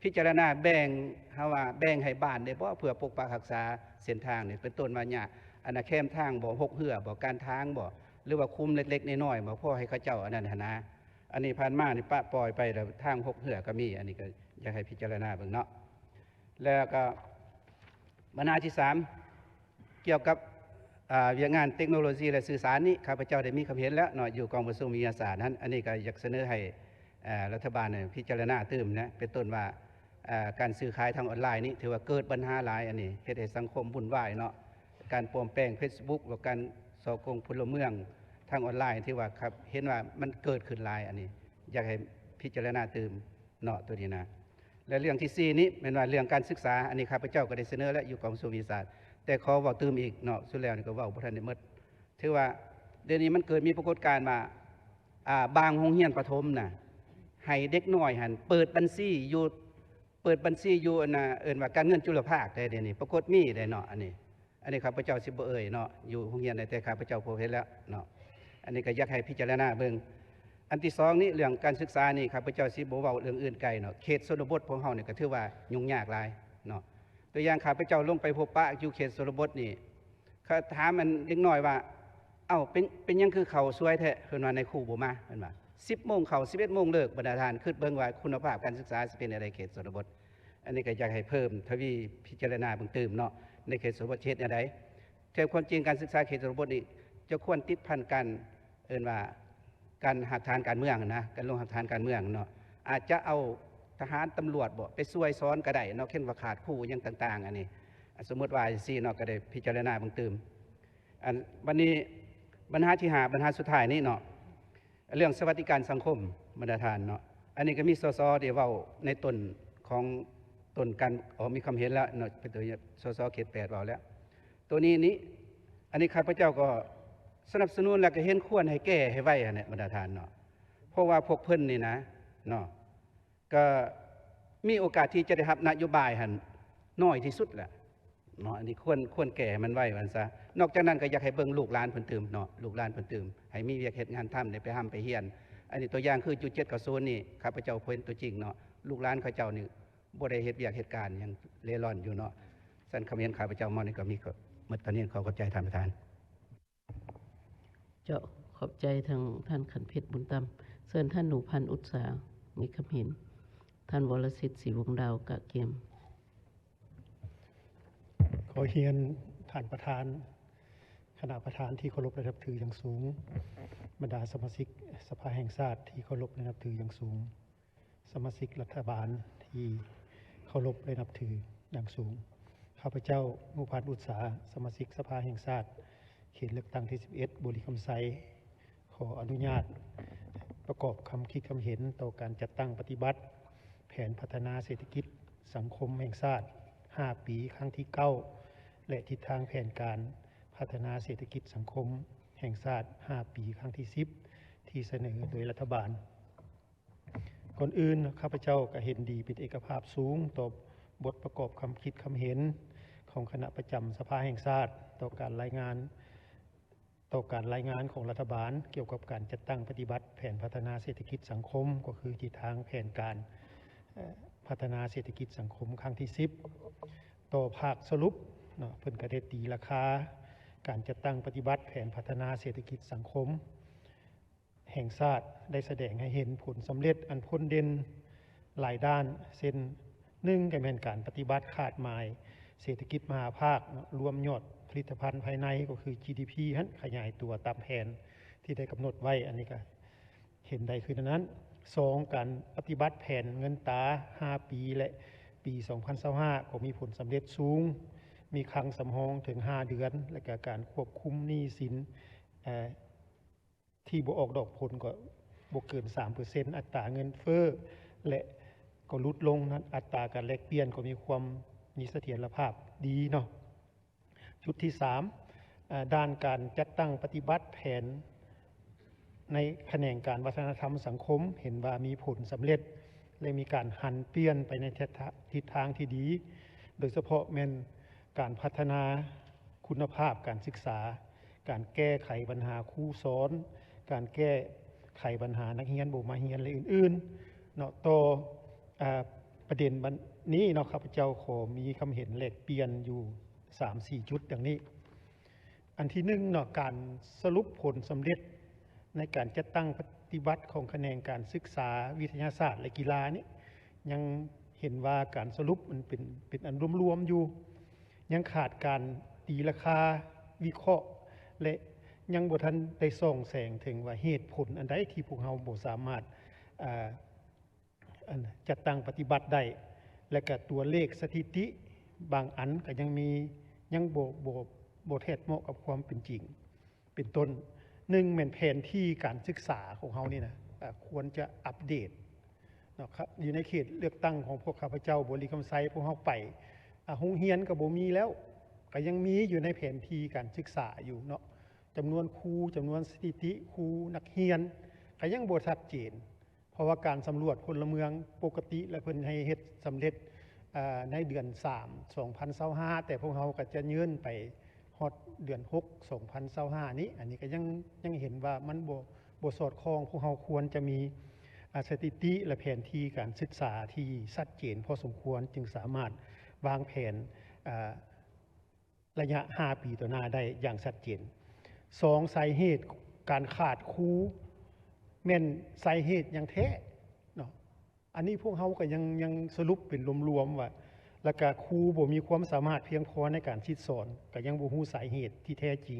พิจารณาแบ่งเฮาว่าแบ่งให้บ้านได้บ่เพื่อปกปักรักษาเส้นทางนี่เป็นต้นว่าเนี่ยอันน่ะแคมทางบ่หกเหือบ่การทางบ่หรือว่าคุมเล็กๆน้อยๆบ่พอให้เขาเจ้าอันนั้นหั่นนะอันนี้ผ่านมานี่ปะปล่อยไปแล้วทางหกเหือก็มีอันนี้ก็อยากให้พิจารณาเบิ่งเนาะแล้วก็ปัญหาที่3เกี่ยวกับวิชางานเทคโนโลยีและสื่อสารนี้ข้าพเจ้าได้มีความเห็นแล้วเนาะอยู่กองประชุมวิทยาศาสตร์นั้นอันนี้ก็อยากเสนอให้รัฐบาลพิจารณาตื่มนะเป็นต้นว่าการซื้อขายทางออนไลน์นี้ถือว่าเกิดปัญหาหลายอันนี้เฮ็ดให้สังคมวุ่นวายเนาะการปลอมแปลง Facebook หรือการสอดโกงพลเมืองทางออนไลน์ที่ว่าครับเห็นว่ามันเกิดขึ้นหลายอันนี้อยากให้พิจารณาตื่มเนาะตัวนี้นะและเรื่องที่4นี้เป็นว่าเรื่องการศึกษาอันนี้ข้าพเจ้าก็ได้เสนอแล้วอยู่กองประชุมวิทยาศาสตร์แต่ขอเว้าตื่มอีกเนาะสุดแล้วนี่ก็เว้าบ่ทันได้หมดถือว่าเดี๋ยวนี้มันเกิดมีปรากฏการณ์มาบางโรงเรียนประถมน่ะให้เด็กน้อยหันเปิดบัญชีอยู่อันน่ะเอิ้นว่าการเงินจุลภาคได้เดี๋ยวนี้ปรากฏมีได้เนาะอันนี้ข้าพเจ้าสิบ่เอ่ยเนาะอยู่โรงเรียนแต่ข้าพเจ้าพบเห็นแล้วเนาะอันนี้ก็อยากให้พิจารณาเบิ่งอันที่2นี้เรื่องการศึกษานี่ข้าพเจ้าสิบ่เว้าเรื่องอื่นไกลเนาะเขตชนบทของเฮานี่ก็ถือว่ายุ่งยากหลายเนาะตัวอย่างข้าพเจ้าลงไปพบปะอยู่เขตชนบทนี่เขาถามมันเด็กน้อยว่าเอ้าเป็นหยังคือเขาสวยแท้เพิ่นว่าในครูบ่มาเพิ่นว่า10 โมงเข้า11 โมงเลิกบรรดาท่านคิดเบิ่งว่าคุณภาพการศึกษาสิเป็นอะไรเขตชนบทอันนี้ก็อยากให้เพิ่มทวีพิจารณาเบิ่งตื่มเนาะในเขตชนบทเฮ็ดแนวใดแต่ความจริงการศึกษาเขตชนบทนี่จะควรติดพันกันเอิ้นว่าการหักฐานการเมืองนะการลงหักฐานการเมืองเนาะอาจจะเอาทหารตำรวจบ่ไปช่วยสอนก็ได้เนาะเช่นว่าขาดครูอย่างต่างๆอันนี้สมมุติว่าจังซี่เนาะก็ได้พิจารณาเบิ่งตื่มอันวันนี้ปัญหาที่5ปัญหาสุดท้ายนี้เนาะเรื่องสวัสดิการสังคมบรรดาท่านเนาะอันนี้ก็มีสสที่เว้าในต้นของต้นการมีความเห็นแล้วเนาะเป็นตัวสสเขต8เว้าแล้วตัวนี้อันนี้ข้าพเจ้าก็สนับสนุนและก็เห็นควรให้แก้ให้ไว้เนี่ยบรรดาท่านเนาะเพราะว่าพวกเพิ่นนี่นะเนาะก็มีโอกาสที่จะได้รับนโยบายหันน้อยที่สุดแหละเนาะอันนี้ควรแก้มันไว้มันซะนอกจากนั้นก็อยากให้เบิ่งลูกหลานเพิ่นตื่มเนาะลูกหลานเพิ่นตื่มให้มีเวียกเฮ็ดงานทำได้ไปห้ำไปเฮียนอันนี้ตัวอย่างคือจุด7กับ0นี่ข้าพเจ้าเพิ่นตัวจริงเนาะลูกหลานเขาเจ้านี่บ่ได้เฮ็ดเวียกเหตุการณ์หยังเร่ร่อนอยู่เนาะสั่นคำเห็นข้าพเจ้ามานี่ก็มี เมื่อตอนนี้ขอขอบใจท่านประธาน เจ้าขอบใจทางท่านขันเพชรบุญตำเชิญท่านหนูพันธุ์อุตสาหมีคำเห็น ท่านวรสิทธิ์ศรีวงศ์ดาวกะเกียม ขอเฮียนท่านประธานคณะประธานที่เคารพและนับถืออย่างสูงบรรดาสมาชิกสภาแห่งชาติที่เคารพและนับถืออย่างสูง สมาชิกรัฐบาลที่เคารพและนับถืออย่างสูงข้าพเจ้าหมู่พันธุ์อุตสาหสมาชิกสภาแห่งชาติเขตเลือกตั้งที่ 11 บุรีคำไซขออนุญาตประกอบคำคิดคำเห็นต่อการจัดตั้งปฏิบัติ แผนพัฒนาเศรษฐกิจสังคมแห่งชาติ 5 ปีครั้งที่ 9 และทิศทางแผนการพัฒนาเศรษฐกิจสังคมแห่งชาติ 5 ปีครั้งที่ 10 ที่เสนอโดยรัฐบาล ก่อนอื่นข้าพเจ้าก็เห็นดีเป็นเอกภาพสูงต่อบทประกอบคำคิดคำเห็นของคณะประจำสภาแห่งชาติต่อการรายงานของรัฐบาลเกี่ยวกับการจัดตั้งปฏิบัติแผนพัฒนาเศรษฐกิจสังคมก็คือทิศทางแผนการพัฒนาเศรษฐกิจสังคมครั้งที่ 10 ต่อภาคสรุปเพิ่นก็ได้ตีราคาการจัดตั้งปฏิบัติแผนพัฒนาเศรษฐกิจสังคมแห่งชาติได้แสดงให้เห็นผลสำเร็จอันพ้นเด่นหลายด้านเช่น1ก็แม่นการปฏิบัติขาดหมายเศรษฐกิจมหาภาครวมยอดผลิตภัณฑ์ภายในก็คือ GDP ขยายตัวตามแผนที่ได้กำหนดไว้อันนี้ก็เห็นได้คือนั้น2การปฏิบัติแผนเงินตรา5 ปีและปี 2025ก็มีผลสำเร็จสูงมีคลังสำรองถึง 5 เดือนและก็การควบคุมหนี้สินที่บ่ออกดอกผลก็บ่เกิน 3% อัตราเงินเฟ้อและก็ลดลงนั้นอัตราการแลกเปลี่ยนก็มีความมีเสถียรภาพดีเนาะจุดที่ 3ด้านการจัดตั้งปฏิบัติแผนในแขนงการวัฒนธรรมสังคมเห็นว่ามีผลสำเร็จและมีการหันเปลี่ยนไปในทิศทางที่ดีโดยเฉพาะแม่นการพัฒนาคุณภาพการศึกษาการแก้ไขปัญหาครูสอนการแก้ไขปัญหานักเรียนบ่มาเรียนและอื่นๆเนาะต่อประเด็นนี้เนาะข้าพเจ้าขอมีคำเห็นแลกเปลี่ยนอยู่ 3-4 จุดดังนี้อันที่1เนาะการสรุปผลสำเร็จในการจัดตั้งปฏิบัติของแขนงการศึกษาวิทยาศาสตร์และกีฬานี่ยังเห็นว่าการสรุปมันเป็นอันรวมๆอยู่ยังขาดการตีราคาวิเคราะห์และยังบ่ทันได้ส่องแสงถึงว่าเหตุผลอันใดที่พวกเราบ่สามารถจัดตั้งปฏิบัติได้และก็ตัวเลขสถิติบางอันก็ยังบ่แท้เหมาะกับความเป็นจริงเป็นต้น1แม่นแผนที่การศึกษาของเฮานี่นะควรจะอัปเดตเนาะครับอยู่ในเขตเลือกตั้งของพวกข้าพเจ้าบุรีคำไซพวกเฮาไปโรงเรียนก็บ่มีแล้วก็ยังมีอยู่ในแผนที่การศึกษาอยู่เนาะจำนวนครูจำนวนสถิติครูนักเรียนก็ยังบ่ชัดเจนเพราะว่าการสำรวจพลเมืองปกติและเพิ่นให้เฮ็ดสำเร็จในเดือน 3 2025แต่พวกเฮาก็จะยื่นไปฮอดเดือน 6 2025นี้อันนี้ก็ยังเห็นว่ามันบ่สอดคล้องพวกเฮาควรจะมีสถิติและแผนที่การศึกษาที่ชัดเจนพอสมควรจึงสามารถวางแผนระยะ 5 ปีต่อหน้าได้อย่างชัดเจน2สาเหตุการขาดครูแม่นสาเหตุอย่างแท้เนาะอันนี้พวกเฮาก็ยังสรุปเป็นรวมๆว่าแล้วก็ครูบ่มีความสามารถเพียงพอในการสิสอนก็ยังบ่ฮู้สาเหตุที่แท้จริง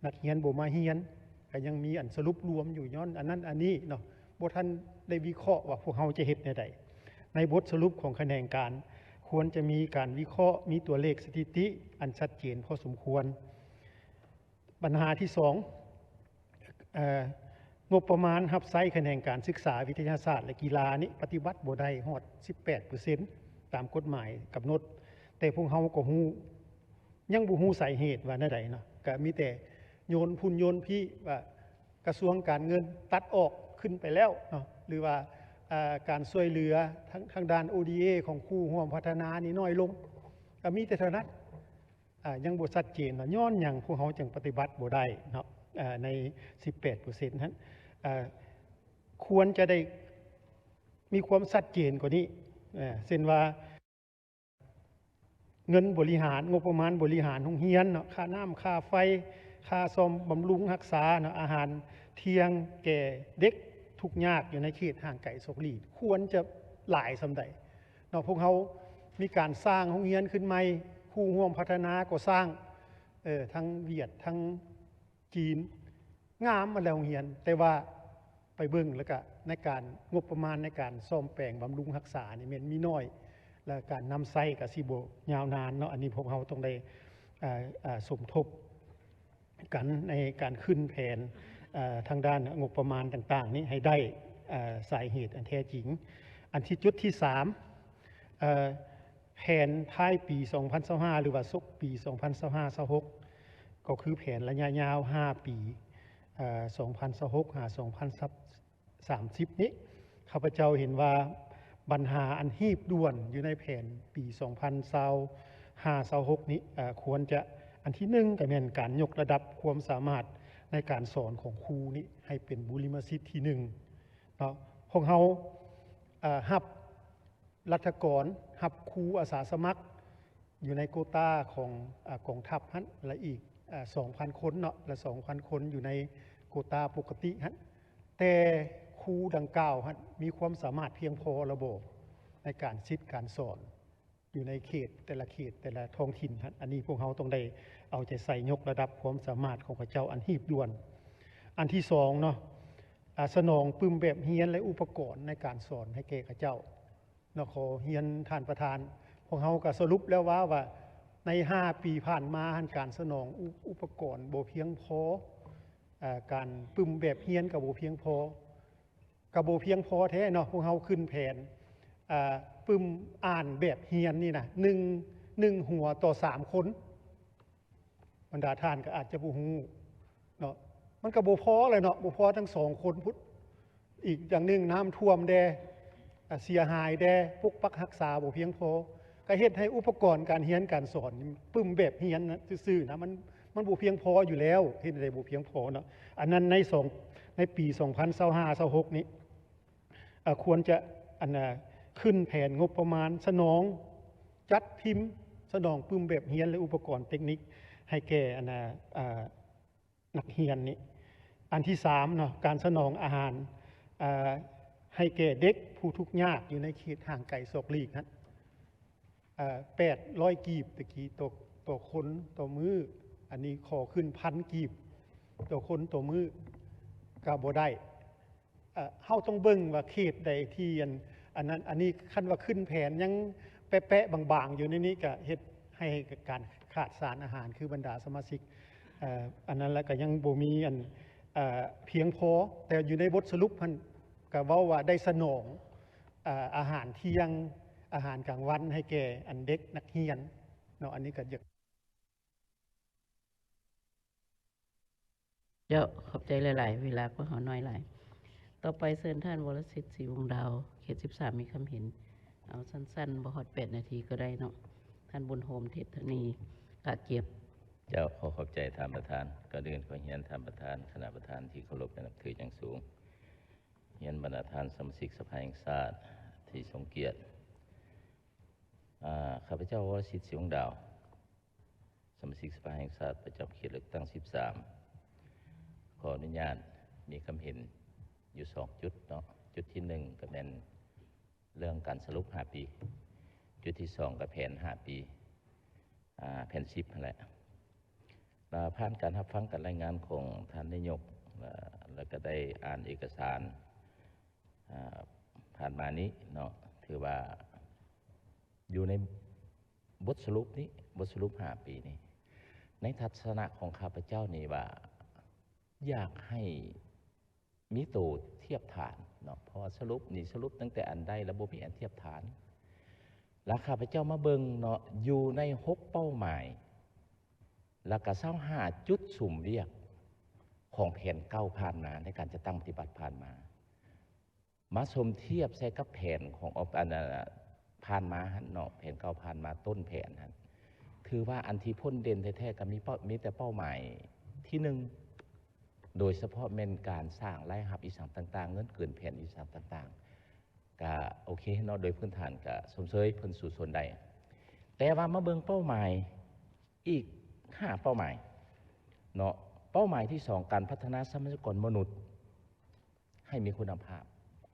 นักเรียนบ่มาเรียนก็ยังมีอันสรุปรวมอยู่ย้อนอันนั้นอันนี้เนาะบ่ทันได้วิเคราะห์ว่าพวกเฮาจะเฮ็ดแนวใดในบทสรุปของแขนงการควรจะมีการวิเคราะห์มีตัวเลขสถิติอันชัดเจนพอสมควรปัญหาที่2งบประมาณรับใช้แขนงการศึกษาวิทยาศาสตร์และกีฬานี้ปฏิบัติบ่ได้ฮอด 18% ตามกฎหมายกำหนดแต่พวกเฮาก็ฮู้ยังบ่ฮู้สาเหตุว่าแนวใดเนาะก็มีแต่โยนพุ่นโยนพี่ว่ากระทรวงการเงินตัดออกขึ้นไปแล้วเนาะหรือว่าการช่วยเหลือทางด้าน ODA ของครูร่วมพัฒนานี่น้อยลงก็มีแต่เท่านั้นยังบ่ชัดเจนย้อนหยังพวกเฮาจึงปฏิบัติบ่ได้เนาะใน 18% นั้นควรจะได้มีความชัดเจนกว่านี้เช่นว่า เงินบริหารงบประมาณบริหารโรงเรียนเนาะค่าน้ำค่าไฟค่าซ่อมบำรุงรักษาเนาะอาหารเที่ยงแก่เด็กทุกยากอยู่ในเขตห่างไกลโศกลีควรจะหลายสำใดเนาะพวกเขามีการสร้างโรงเรียนขึ้นใหม่ครูร่วมพัฒนาก็สร้างทั้งเวียดทั้งจีนงามมาแล้วโรงเรียนแต่ว่าไปเบิ่งแล้วก็ในการงบประมาณในการซ่อมแปลงบำรุงรักษานี่มันมีน้อยและการนำไส้กับสิโบยาวนานเนาะอันนี้พวกเราต้องได้สมทบกันในการขึ้นแผนทางด้านงบประมาณต่างๆนี้ให้ได้สาเหตุอันแท้จริงอันที่จุดที่3แผนท้ายปี 2025 หรือว่าสุกปี 2025-26 ก็คือแผนระยะยาว 5 ปี 2026-2030 นี้ข้าพเจ้าเห็นว่าปัญหาอันฮีบด่วนอยู่ในแผนปี 2025-26 นี้ควรจะอันที่1ก็เป็นการยกระดับความสามารถในการสอนของครูนี้ให้เป็นบุริมสิทธิ์ที่1เนาะพวกเราฮับรัฐกรฮับครูอาสาสมัครอยู่ในโควต้าของกองทัพฮั่นและอีก 2,000 คนเนาะและ 2,000 คนอยู่ในโควต้าปกติฮั่นแต่ครูดังกล่าวฮั่นมีความสามารถเพียงพอระบบในการคิดการสอนอยู่ในเขตแต่ละเขตแต่ละท้องถิ่นฮั่นอันนี้พวกเราต้องได้เอาใจใส่ยกระดับความสามารถของพระเจ้าอันหีบด่วนอันที่2เนาะสนองปึ้มแบบเฮียนและอุปกรณ์ในการสอนให้แก่ข้าเจ้าเนาะขอเฮียนท่านประธานพวกเราก็สรุปแล้วว่าใน5 ปีผ่านมาการสนองอุปกรณ์บ่เพียงพอการปึ้มแบบเฮียนกับบ่เพียงพอกับบ่เพียงพอแท้เนาะพวกเราขึ้นแผนปึ้มอ่านแบบเฮียนนี่นะ1หัวต่อ3 คนบรรดาท่านก็อาจจะบ่ฮู้เนาะมันก็บ่พอเลยเนาะบ่พอทั้ง2 คนพุทธอีกอย่างหนึ่งน้ำท่วมแดเสียหายแดปกปักรักษาบ่เพียงพอก็เฮ็ดให้อุปกรณ์การเรียนการสอนปึ้มแบบเรียนนะซื่อๆนะมันบ่เพียงพออยู่แล้วเฮ็ดได้บ่เพียงพอเนาะอันนั้นในปี 2025-26 นี้ควรจะขึ้นแผนงบประมาณสนองจัดพิมพ์สนองปึ้มแบบเรียนและอุปกรณ์เทคนิคให้แก่นักเรียนนี้อันที่3เนาะการสนองอาหารให้แก่เด็กผู้ทุกข์ยากอยู่ในเขตห่างไกลโศกลีกนั้น800 กีบตะกี้ต่อคนต่อมืออันนี้ขอขึ้น1,000 กีบต่อคนต่อมือก็บ่ได้เฮาต้องเบิ่งว่าเขตใดที่อันนี้คันว่าขึ้นแผนยังแปะๆบางๆอยู่ในนี้ก็เฮ็ดให้การขาดสารอาหารคือบรรดาสมาชิกอันนั้นแล้วก็ยังบ่มีเพียงพอแต่อยู่ในบทสรุปมันก็เว้าว่าได้สนองอาหารเที่ยงอาหารกลางวันให้แก่อันเด็กนักเรียนเนาะอันนี้ก็อยากเจ้าขอบใจหลายๆเวลาพวกเขาน้อยหลายต่อไปเชิญท่านวรสิทธิ์ศรีวงศ์ดาวเขต13มีคำเห็นเอาสั้นๆบ่ฮอด8 นาทีก็ได้เนาะท่านบุญโฮมเทศนีกาดเกียบเจ้าขอบใจท่านประธานก็เดินขอเฮียนท่านประธานคณะประธานที่เคารพและนับถืออย่างสูงเฮียนบรรดาท่านสมาชิกสภาแห่งชาติที่ทรงเกียรติข้าพเจ้าวรสิทธิ์ศรีวงศ์ดาวสมาชิกสภาแห่งชาติประจำเขตเลือกตั้ง13ขออนุญาตมีคำเห็นอยู่2 จุดเนาะจุดที่1ก็เป็นเรื่องการสรุป5 ปีจุดที่2ก็แผน5 ปีแผน10นั่นแหละผ่านการรับฟังการรายงานของท่านนายกแล้วก็ได้อ่านเอกสารผ่านมานี้เนาะถือว่าอยู่ในบทสรุปนี้บทสรุป5 ปีนี้ในทัศนะของข้าพเจ้านี่ว่าอยากให้มีตัวเทียบฐานเนาะเพราะสรุปตั้งแต่อันใดระบบมีอันเทียบฐานแล้วข้าพเจ้ามาเบิ่งเนาะอยู่ใน6 เป้าหมายแล้วก็25 จุดสุ่มเรียกของแผน9ผ่านมาในการจะตั้งปฏิบัติผ่านมาสมเทียบใส่กับแผนของผ่านมาเนาะแผน9ผ่านมาต้นแผนฮะถือว่าอันที่พ้นเด่นแท้ๆก็มีแต่เป้าหมายที่1โดยเฉพาะเป็นการสร้างรายรับอีสานต่างๆเงินเกินแผนอีสานต่างๆก็โอเคเนาะโดยพื้นฐานก็สมเสยเพิ่นสู่ส่วนใดแต่ แต่ว่ามาเบิ่งเป้าหมายอีก5เป้าหมายเนาะเป้าหมายที่2การพัฒนาทรัพยากรมนุษย์ให้มีคุณภาพ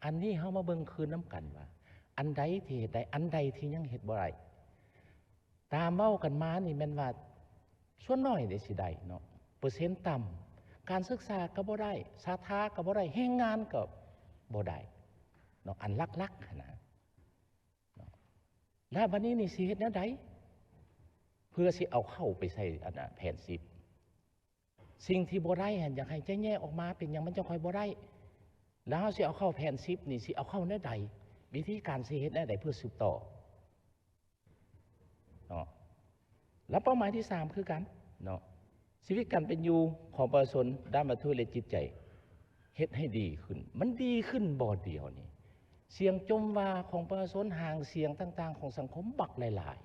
อันนี้เฮามาเบิ่งคืนน้ำกันว่าอันใดที่เฮ็ดได้อันใดที่ยังเฮ็ดบ่ได้ตามเว้ากันมานี่แม่นว่าส่วนน้อยได้สิได้เนาะเปอร์เซ็นต์ต่ำการศึกษาก็บ่ได้สาธาก็บ่ได้แรงงานก็บ่ได้เนาะอันลักๆนะแล้วบัดนี้นี่สิเฮ็ดแนวใดเพื่อสิเอาเข้าไปใส่อันน่ะแผน10สิ่งที่บ่ได้หั่นอยากให้แยกออกมาเป็นหยังมันจะค่อยบ่ได้แล้วสิเอาเข้าแผน10นี่สิเอาเข้าแนวใดวิธีการสิเฮ็ดแนวใดเพื่อสืบต่อเนาะแล้วเป้าหมายที่3คือกันเนาะชีวิตการเป็นอยู่ของประชาชนด้านวัตถุและจิตใจเฮ็ดให้ดีขึ้นมันดีขึ้นบ่เดียวนี่เสียงจมว่าของประชาชนห่างเสียงต่างๆของสังคมบักหลาย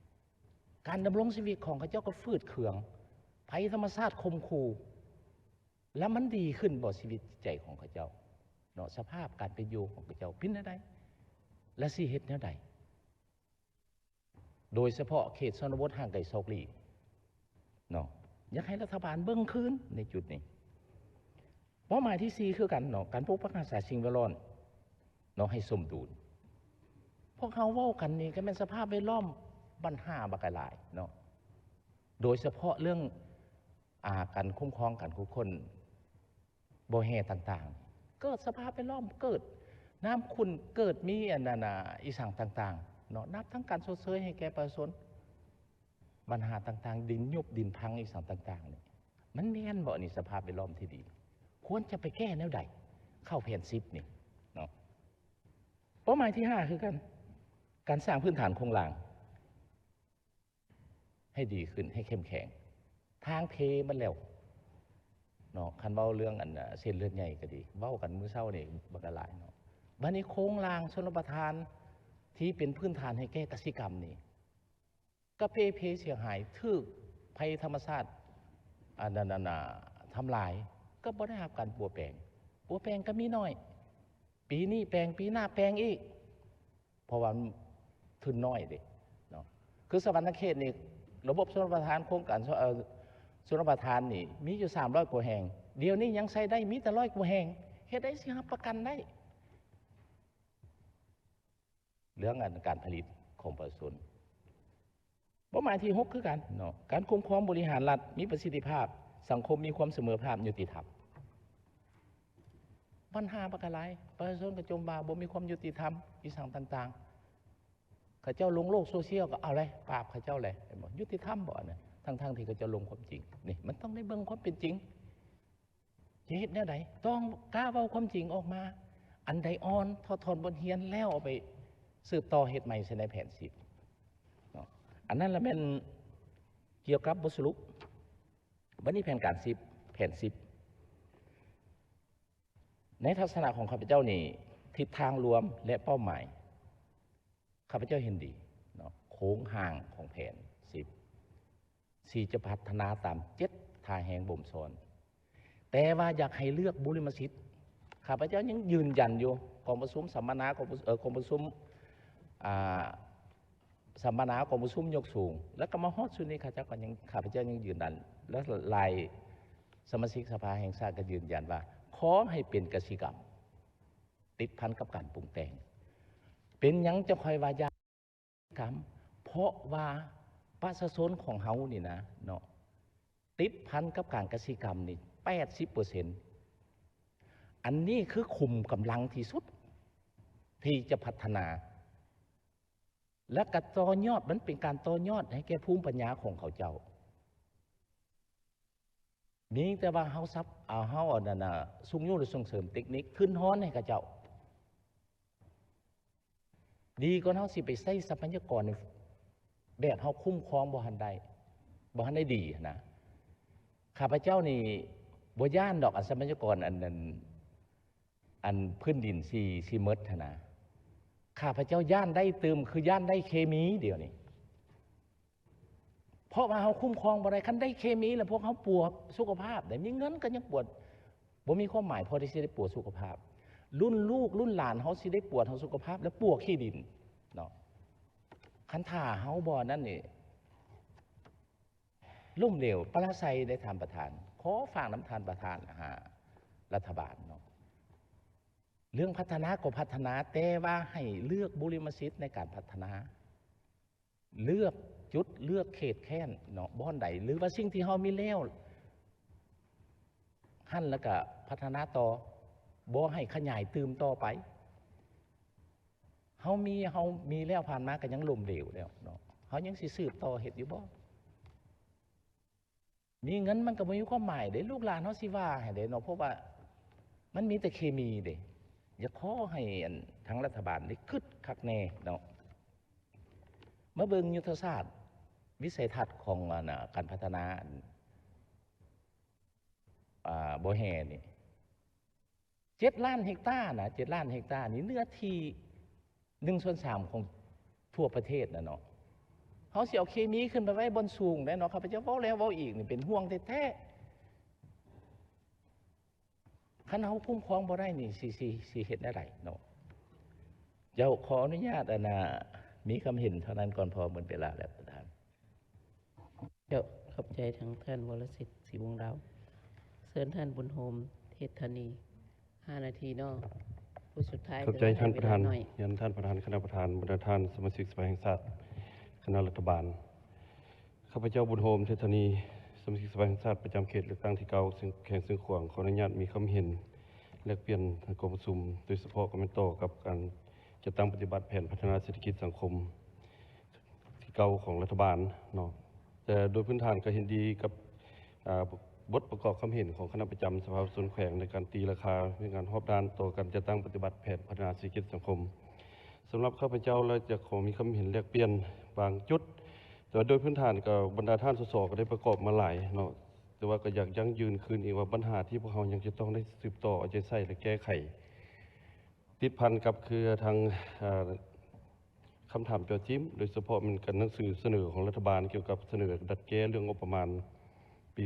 ๆการดำรงชีวิตของเขาเจ้าก็ฟืดเคืองภัยธรรมชาติคมคูแล้วมันดีขึ้นบ่ชีวิตใจของเขาเจ้าเนาะสภาพการเป็นอยู่ของเขาเจ้าเป็นแนวใดและสิเฮ็ดแนวใดโดยเฉพาะเขตชนบทห่างไกลโศกลีเนาะอยากให้รัฐบาลเบิ่งคืนในจุดนี้เป้าหมายที่4คือกันเนาะการปกปักรักษาสิ่งแวดล้อมเนาะให้สมดุลพวกเขาเว้ากันนี่ก็เป็นสภาพแวดล้อมปัญหาบักหลายเนาะโดยเฉพาะเรื่องการคุ้มครองการคุ้มคนบ่แห่ต่างๆเกิดสภาพแวดล้อมเกิดน้ำขุ่นเกิดมีอันนั้นอีสั่งต่างๆเนาะนับทั้งการชดเชยให้แก่ประชาชนปัญหาต่างๆดินยุบดินพังอีสั่งต่างๆนี่มันแม่นบ่นี่สภาพแวดล้อมที่ดีควรจะไปแก้แนวใดเข้าแผน10นี่เนาะเป้าหมายที่5คือการสร้างพื้นฐานโครงหลังให้ดีขึ้นให้เข้มแข็งทางเพมันแล้วเนาะคันเว้าเรื่องอันเส้นเลือดใหญ่ก็ดีเว้ากันมื้อเช้านี่บักหลายเนาะบัดนี้โครงหลังชลประทานที่เป็นพื้นฐานให้แก้กสิกรรมนี่ก็เพเสียหายถูกภัยธรรมชาติอันนั้นทำลายก็บ่ได้รับการปัวแปลงก็มีน้อยปีนี้แปลงปีหน้าแปลงอีกเพราะว่าทุนน้อยเด้เนาะคือสวรรณเขตนี่ระบบชลประทานโครงการชลประทานนี่มีอยู่300กว่าแห่งเดี๋ยวนี้ยังใช้ได้มีแต่100กว่าแห่งเฮ็ดได้สิรับประกันได้เรื่องการผลิตของประชาชนเป้าหมายที่6คือกันเนาะการคุ้มครองบริหารรัฐมีประสิทธิภาพสังคมมีความเสมอภาคยุติธรรมปัญหาบักหลายประชาชนก็จมว่าบ่มีความยุติธรรมอีสั่งต่างๆเขาเจ้าลงโลกโซเชียลก็เอาเลยปราบเขาเจ้าเลยบอกยุติธรรมบ่เนี่ยทั้งที่เขาจะลงความจริงนี่มันต้องได้เบิ่งความเป็นจริงจะเฮ็ดแนวใดต้องกล้าเว้าความจริงออกมาอันใดอ่อนถอดบทเรียนแล้วเอาไปสืบต่อเฮ็ดใหม่ในแผน10เนาะอันนั้นละแม่นเกี่ยวกับบทสรุปวันนี้แผนการ10แผน10ในทัศนะของข้าพเจ้านี่ทิศทางรวมและเป้าหมายข้าพเจ้าเห็นดีเนาะโค้งห่างของแผน10จะพัฒนาตาม7ท่าแห่งบ่มสอนแต่ว่าอยากให้เลือกบุริมสิทธิ์ข้าพเจ้ายังยืนยันอยู่กองประชุมสัมมนากองประชุมสัมมนากองประชุมยกสูงแล้วก็มาฮอดสุดนี้ข้าพเจ้ายังยืนยันและลายสมาชิกสภาแห่งชาติก็ยืนยันว่าขอให้เป็นกสิกรรมติดพันกับการปรุงแต่งเป็นหยังจะคอยว่ายากรรมเพราะว่าประชาชนของเฮานี่นะเนาะติดพันกับการกสิกรรมนี่ 80% อันนี้คือคุมกำลังที่สุดที่จะพัฒนาและกระต่อยอดมันเป็นการต่อยอดให้แก่ภูมิปัญญาของเขาเจ้านี่แต่ว่าเฮาซับเฮาอันนั้นส่งยุหรือส่งเสริมเทคนิคขึ้นฮ้อนให้กับเจ้าดีกว่าเฮาสิไปใช้ทรัพยากรแบบเฮาคุ้มครองบ่ทันได้ดีนะข้าพเจ้านี่บ่ย่านดอกทรัพยากรอันพื้นดินสิหมดนะข้าพเจ้าย่านได้เติมคือย่านได้เคมีเดี๋ยวนี้เพราะว่าเขาคุ้มครองบ่ได้คันได้เคมีแล้วพวกเขาปวดสุขภาพแต่มีเงินก็ยังปวดบ่มีความหมายพอที่จะได้ปวดสุขภาพรุ่นลูกรุ่นหลานเขาสิได้ปวดทางสุขภาพและปวดขี้ดินเนาะ คันท่าเฮาบ่นั่นนี่ล่มเหลวปราศัยได้ทานประธานขอฝากน้ำทานประธานรัฐบาลเนาะเรื่องพัฒนาก็พัฒนาแต่ว่าให้เลือกบุริมสิทธิ์ในการพัฒนาเลือกจุดเลือกเขตแค้นเนาะบ่อนใดหรือว่าสิ่งที่เฮามีแล้วหั่นแล้วก็พัฒนาต่อบ่ให้ขยายตืมต่อไปเฮามีแล้วผ่านมาก็ยังล้มเหลวแล้วเนาะเฮายังสิสืบต่อเฮ็ดอยู่บ่มีเงินมันก็บ่มีความหมายเด้ลูกหลานเฮาสิว่าให้เด้เนาะเพราะว่ามันมีแต่เคมีเด้อย่าขอให้ทางรัฐบาลได้คึดคักแน่เนาะมาเบิ่งยุทธศาสตร์วิสัยทัศน์ของการพัฒนาบ่อแห่นี่7 ล้านเฮกตาร์นะ7 ล้านเฮกตาร์นี่เนื้อที่1/3ของทั่วประเทศนะเนาะเขาสิเอาเคมีขึ้นไปไว้บนสูงได้เนาะข้าพเจ้าเว้าแล้วเว้าอีกนี่เป็นห่วงแท้ๆคันเฮาคุ้มครองบ่ได้นี่สิเฮ็ดได้ไรเนาะเจ้าขออนุญาตมีคำเห็นเท่านั้นก่อนพอหมดเวลาแล้วประธาน เจ้าขอบใจทั้งท่านวรสิทธิ์ศรีวงศ์ดาวเชิญท่านบุญโฮมเทศธานี5 นาทีเนาะผู้สุดท้าย ขอบใจท่านประธาน หน่อย ยันท่านประธานคณะประธานบรรดาท่านสมาชิกสภาแห่งชาติคณะรัฐบาลข้าพเจ้าบุญโฮมเทศธานีสมาชิกสภาแห่งชาติประจำเขตเลือกตั้งที่9แข่งซึ่งขวางขออนุญาตมีคำเห็นแลกเปลี่ยนในกองประชุมโดยเฉพาะคอมเมนต์ต่อกับการจัดตั้งปฏิบัติแผนพัฒนาเศรษฐกิจสังคมที่9ของรัฐบาลเนาะแต่โดยพื้นฐานก็เห็นดีกับบทประกอบคำเห็นของคณะประจำสภาส่วนแขวงในการตีราคาในการรอบด้านต่อการจัดตั้งปฏิบัติแผนพัฒนาเศรษฐกิจสังคมสำหรับข้าพเจ้าเราจะขอมีคำเห็นแลกเปลี่ยนบางจุดแต่โดยพื้นฐานกับบรรดาท่านสสก็ได้ประกอบมาหลายเนาะแต่ว่าก็อยากยั่งยืนคืนอีกว่าปัญหาที่พวกเรายังจะต้องได้สืบต่อเอาใจใส่และแก้ไขติดพันกับคือทางคำถามจอจิ้มโดยเฉพาะมันกันหนังสือเสนอของรัฐบาลเกี่ยวกับเสนอดัดแก้เรื่องงบประมาณปี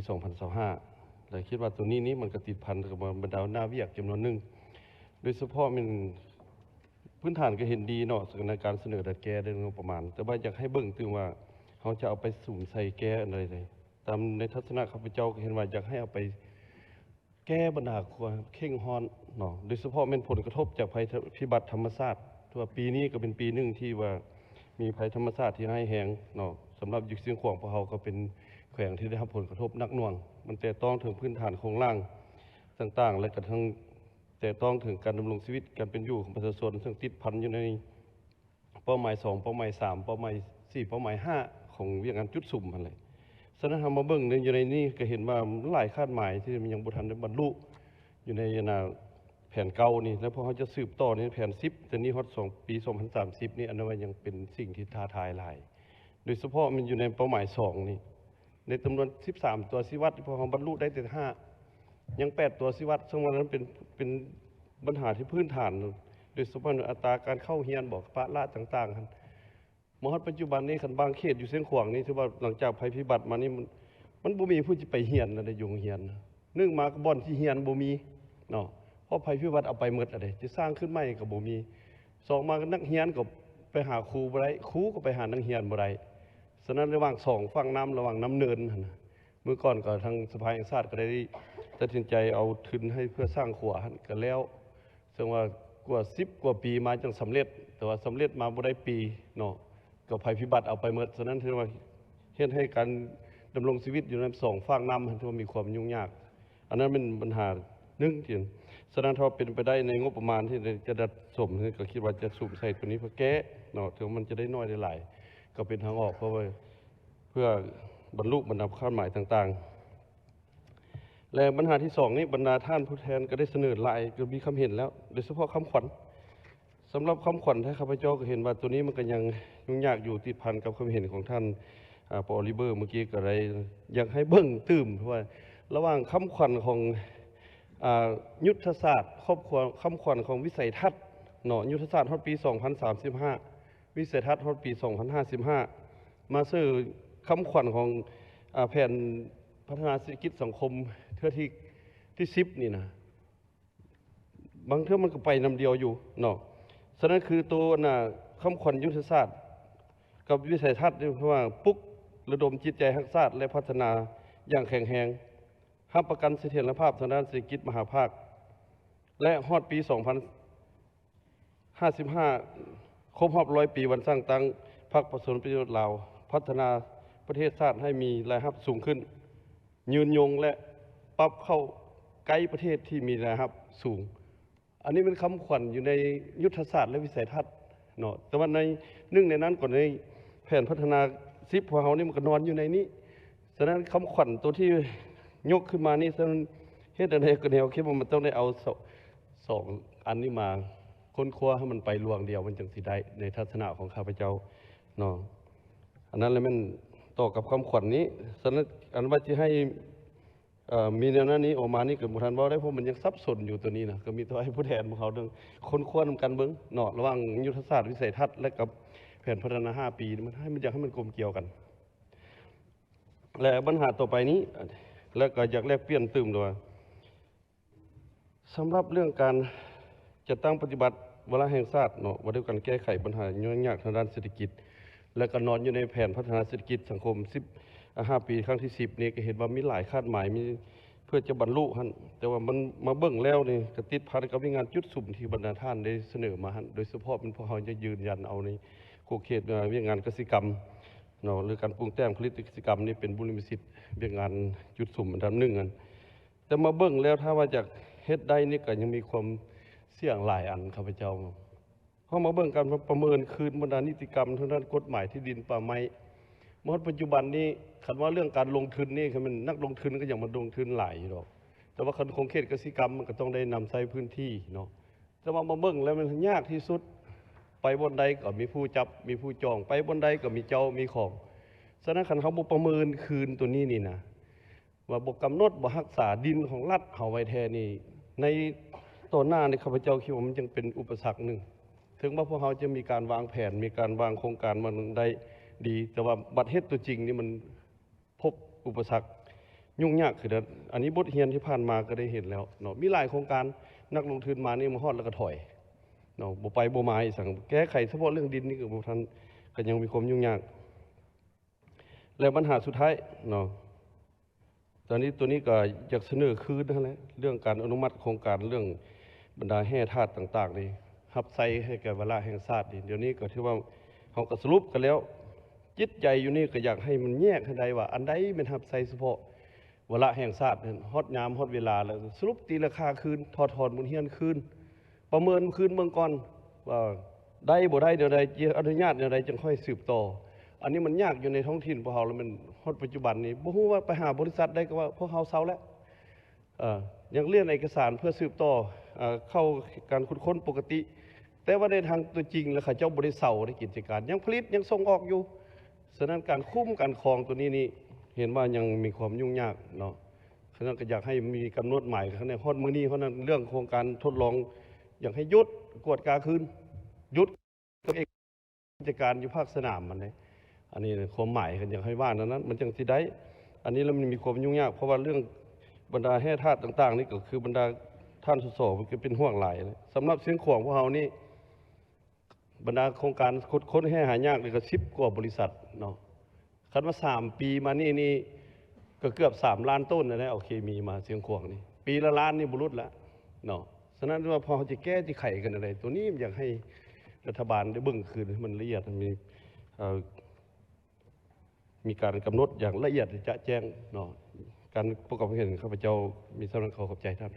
2025แต่คิดว่าตัวนี้มันก็ติดพันกับบรรดาหน้าเวียกจำนวนหนึ่งโดยเฉพาะมันพื้นฐานก็เห็นดีเนาะในการเสนอดัดแก้เรื่องงบประมาณแต่ว่าอยากให้เบิ่งถึงว่าเขาจะเอาไปสุ่มใส่แก้อะไรเลยตามในทัศนะข้าพเจ้าก็เห็นว่าอยากให้เอาไปแก้ปัญหาความเข่งฮ้อนเนาะโดยเฉพาะเป็นผลกระทบจากภัยพิบัติธรรมชาติตัวปีนี้ก็เป็นปีหนึ่งที่ว่ามีภัยธรรมชาติที่ร้ายแรงเนาะสำหรับยุคเสียงขวางพวกเขาก็เป็นแขวงที่ได้รับผลกระทบหนักหน่วงมันแต่ต้องถึงพื้นฐานโครงล่างต่างๆและกระทั่งแต่ต้องถึงการดำรงชีวิตการเป็นอยู่ของประชาชนซึ่งติดพันอยู่ในเป้าหมาย2เป้าหมาย3เป้าหมาย4เป้าหมาย5ของเวียงงานจุดสุ่มอะไรฉะนั้นทำมาเบิ่งอยู่ในนี้ก็เห็นว่าหลายคาดหมายที่มันยังบ่ทันได้บรรลุอยู่ในแผนเก่านี่แล้วพอเขาจะสืบต่อในแผน10แต่นี้ฮอด2ปี2030นี่อันนั้นยังเป็นสิ่งที่ท้าทายหลายโดยเฉพาะมันอยู่ในเป้าหมาย2นี่ในจำนวน13ตัวชี้วัดที่พอเขาบรรลุได้แต่5ยัง8ตัวชี้วัดซึ่งวันนั้นเป็นปัญหาที่พื้นฐานโดยเฉพาะอัตราการเข้าเรียนบอกปะละต่างๆมหปัจจุบันนี้คันบางเขตอยู่เส้นขวางนี่ถือว่าหลังจากภัยพิบัติมานี่มันบ่มีผู้ที่ไปเรียนอะไรอยู่เรียนนึกมาก็บ่อนที่เรียนบ่มีเนาะเพราะภัยพิบัติเอาไปหมดอะไรจะสร้างขึ้นใหม่ก็บ่มี2มาก็นักเรียนก็ไปหาครูบ่ได้ครูก็ไปหานักเรียนบ่ได้ฉะนั้นระหว่าง2ฝั่งน้ำระหว่างน้ำเนินเมื่อก่อนก็ทางสภาแห่งชาติก็ได้ตัดสินใจเอาทุนให้เพื่อสร้างขัวก็แล้วซึ่งว่ากว่า10 กว่าปีมาจังสำเร็จแต่ว่าสำเร็จมาบ่ได้ปีเนาะก็ภัยพิบัติเอาไปหมดฉะนั้นถือว่าเฮ็ดให้การดำรงชีวิตอยู่ใน2ฝั่งน้ำถือว่ามีความยุ่งยากอันนั้นเป็นปัญหาหนึ่งที่ฉะนั้นถ้าเป็นไปได้ในงบประมาณที่จะดัดสมก็คิดว่าจะสุ่มใส่ตัวนี้เพื่อแก้เนาะถึงมันจะได้น้อยได้หลายก็เป็นทางออกเพราะว่าเพื่อบรรลุบรรดาคาดหมายต่างๆและปัญหาที่2นี้บรรดาท่านผู้แทนก็ได้เสนอหลายก็มีคำเห็นแล้วโดยเฉพาะคำขวัญสำหรับคำขวัญที่ข้าพเจ้าก็เห็นว่าตัวนี้มันก็ยังยุ่งยากอยู่ติดพันกับคำเห็นของท่านปอลิเบอร์เมื่อกี้ก็เลยอยากให้เบิ่งตื่มเพราะว่าระหว่างคำขวัญของยุทธศาสตร์ครอบครัวคำขวัญของวิสัยทัศน์เนาะยุทธศาสตร์ฮอดปี2035วิสัยทัศน์ฮอดปี2055มาซื้อคำขวัญของแผนพัฒนาเศรษฐกิจสังคมเทื่อที่10นี่นะบางเทื่อมันก็ไปนำเดียวอยู่เนาะฉะนั้นคือตัวคำขวัญยุทธศาสตร์ก กับวิสัยทัศน์ที่ว่าปลุกระดมจิตใจรักชาติและพัฒนาอย่างแข็งแรงรับประกันเสถียรภาพทางด้านเศรษฐกิจมหาภาคและฮอดปี 2055 ครบรอบ100 ปีวันสร้างตั้งพรรคประชาชนประโยชน์ลาวพัฒนาประเทศชาติให้มีรายรับสูงขึ้น ยืนยงและปรับเข้าใกล้ประเทศที่มีรายรับสูง อันนี้เป็นคำขวัญอยู่ในยุทธศาสตร์และวิสัยทัศน์เนาะแต่ว่าในหนึ่งในนั้นก่อนในแผนพัฒนา10ของเรานี่มันก็นอนอยู่ในนี้ฉะนั้นคำขวัญตัวที่ยกขึ้นมานี่ฉะนั้นเฮ็ดอะไรก็แนวคิดว่ามันต้องได้เอาสองอันนี้มาค้นคว้าให้มันไปลวงเดียวมันจึงสิได้ในทัศนะของข้าพเจ้าเนาะอันนั้นเลยมันต่อกับคำขวัญนี้ฉะนั้นอันว่าจะให้มีแนวนั้นนี้ออกมานี่เกิดบุทันบอกได้เพราะมันยังซับซ้อนอยู่ตัวนี้นะก็มีตัวให้ผู้แทนของเขาเรื่องคนควรกันเบิ้งเนาะระหว่างยุทธศาสตร์วิสัยทัศน์และกับแผนพัฒนา5 ปีมันอยากให้มันกลมเกี่ยวกันและปัญหาต่อไปนี้แล้วก็อยากแลกเปลี่ยนตื่มด้วยสำหรับเรื่องการจัดตั้งปฏิบัติวาระแห่งชาติเนาะว่าด้วยการแก้ไขปัญหายุ่งยากทางด้านเศรษฐกิจและก็นอนอยู่ในแผนพัฒนาเศรษฐกิจสังคม5 ปีครั้งที่10นี่ก็เห็นว่ามีหลายคาดหมายมีเพื่อจะบรรลุหั่นแต่ว่ามันมาเบิ่งแล้วนี่ก็ติดภารกับงานจุดสุ่มที่บรรดาท่านได้เสนอมาหั่นโดยเฉพาะเป็นพวกเขาจะยืนยันเอาในโคเขตวิงานกสิกรรมเนาะหรือการปรุงแต่งผลิตกสิกรรมนี่เป็นบุริสิทธิ์วิงานจุดสุ่มอันดับหนึ่งอันแต่มาเบิ่งแล้วถ้าว่าจากเฮ็ดได้นี่ก็ยังมีความเสี่ยงหลายอันข้าพเจ้าเพราะมาเบิ่งการประเมินคืนบรรดานิติกรรมทางด้านกฎหมายที่ดินป่าไม้เมื่อปัจจุบันนี้คันว่าเรื่องการลงทุนนี่คือมันนักลงทุนก็อย่างมาลงทุนหลายอยู่หรอกแต่ว่าคันคงเขตกสิกรรมมันก็ต้องได้นำใช้พื้นที่เนาะแต่ว่ามาเบิ่งแล้วมันยากที่สุดไปบนใดก็มีผู้จับมีผู้จองไปบนใดก็มีเจ้ามีของฉะนั้นคันเขาบ่ประเมินคืนตัวนี้นี่นะว่าบ่กำหนดบ่รักษาดินของรัฐเฮาไว้แท้นี่ในต่อหน้าในข้าพเจ้าคิดว่ามันจึงเป็นอุปสรรคหนึ่งถึงว่าพวกเขาจะมีการวางแผนมีการวางโครงการมันได้ดีแต่ว่าบัตรเฮ็ดตัวจริงนี่มันพบอุปสรรคยุ่งยากคืออันนี้บทเรียนที่ผ่านมาก็ได้เห็นแล้วเนาะมีหลายโครงการนักลงทุนมานี่มาฮอดแล้วก็ถอยเนาะบ่ไปบ่มาสั่งแก้ไขเฉพาะเรื่องดินนี่ก็บ่ทันก็ยังมีความยุ่งยากแล้วปัญหาสุดท้ายเนาะตอนนี้ตัวนี้ก็อยากเสนอคืนนั่นแหละเรื่องการอนุมัติโครงการเรื่องบรรดาแห่ธาตุต่างๆนี่รับใช้ให้แก่วาระแห่งชาติเดี๋ยวนี้ก็ที่ว่าเขาก็สรุปกันแล้วจิตใจอยู่นี่ก็อยากให้มันแยกให้ได้ว่าอันใดเป็นรับใช้เฉพาะวาระแห่งชาติฮอดยามฮอดเวลาแล้วสรุปตีราคาคืนถอดมูลเฮียนคืนประเมินคืนเมืองก่อนว่าได้บ่ได้เดี๋ยวใดอนุญาตเดี๋ยวใดจึงค่อยสืบต่ออันนี้มันยากอยู่ในท้องถิ่นพวกเราแล้วมันฮอดปัจจุบันนี้บ่ฮู้ว่าไปหาบริษัทได้ก็ว่าพวกเขาเซาแล้วยังเรียนเอกสารเพื่อสืบต่อเข้าการขุดค้นปกติแต่ว่าในทางตัวจริงแล้วเขาเจ้าบริษัทในกิจการยังผลิตยังส่งออกอยู่ฉะนั้นการคุ้มการครองตัวนี้นี่เห็นว่ายังมีความยุ่งยากเนาะฉะนั้นก็อยากให้มีกำหนดหมายในฮอดมื้อนี้เพราะนั้นเรื่องโครงการทดลองอยากให้หยุดกวดกาคืนหยุดตัวเองกิจการอยู่ภาคสนามมันเลยอันนี้ความหมายกันอยากให้ว่านั้นมันจังสิได้อันนี้แล้วมันมีความยุ่งยากเพราะว่าเรื่องบรรดาแห่ธาตุต่างๆนี่ก็คือบรรดาท่านสสมันก็เป็นห่วงหลายสำหรับเสียงขวางพวกเรานี่บรรดาโครงการค้นแห่หายากเลยก็10 กว่าบริษัทเนาะคันว่า3 ปีมานี่ก็เกือบ3 ล้านต้นนะเอาเคมีมาเสียงขวางนี่ปีละล้านนี่บุรุษละเนาะฉะนั้นว่าพอเขาจะแก้ที่ไขกันอะไรตัวนี้อยากให้รัฐบาลได้เบิ่งคืนมันละเอียดมีการกำหนดอย่างละเอียดจะแจ้งเนาะการประกอบเห็นข้าพเจ้ามีสำนักขอบใจท่าน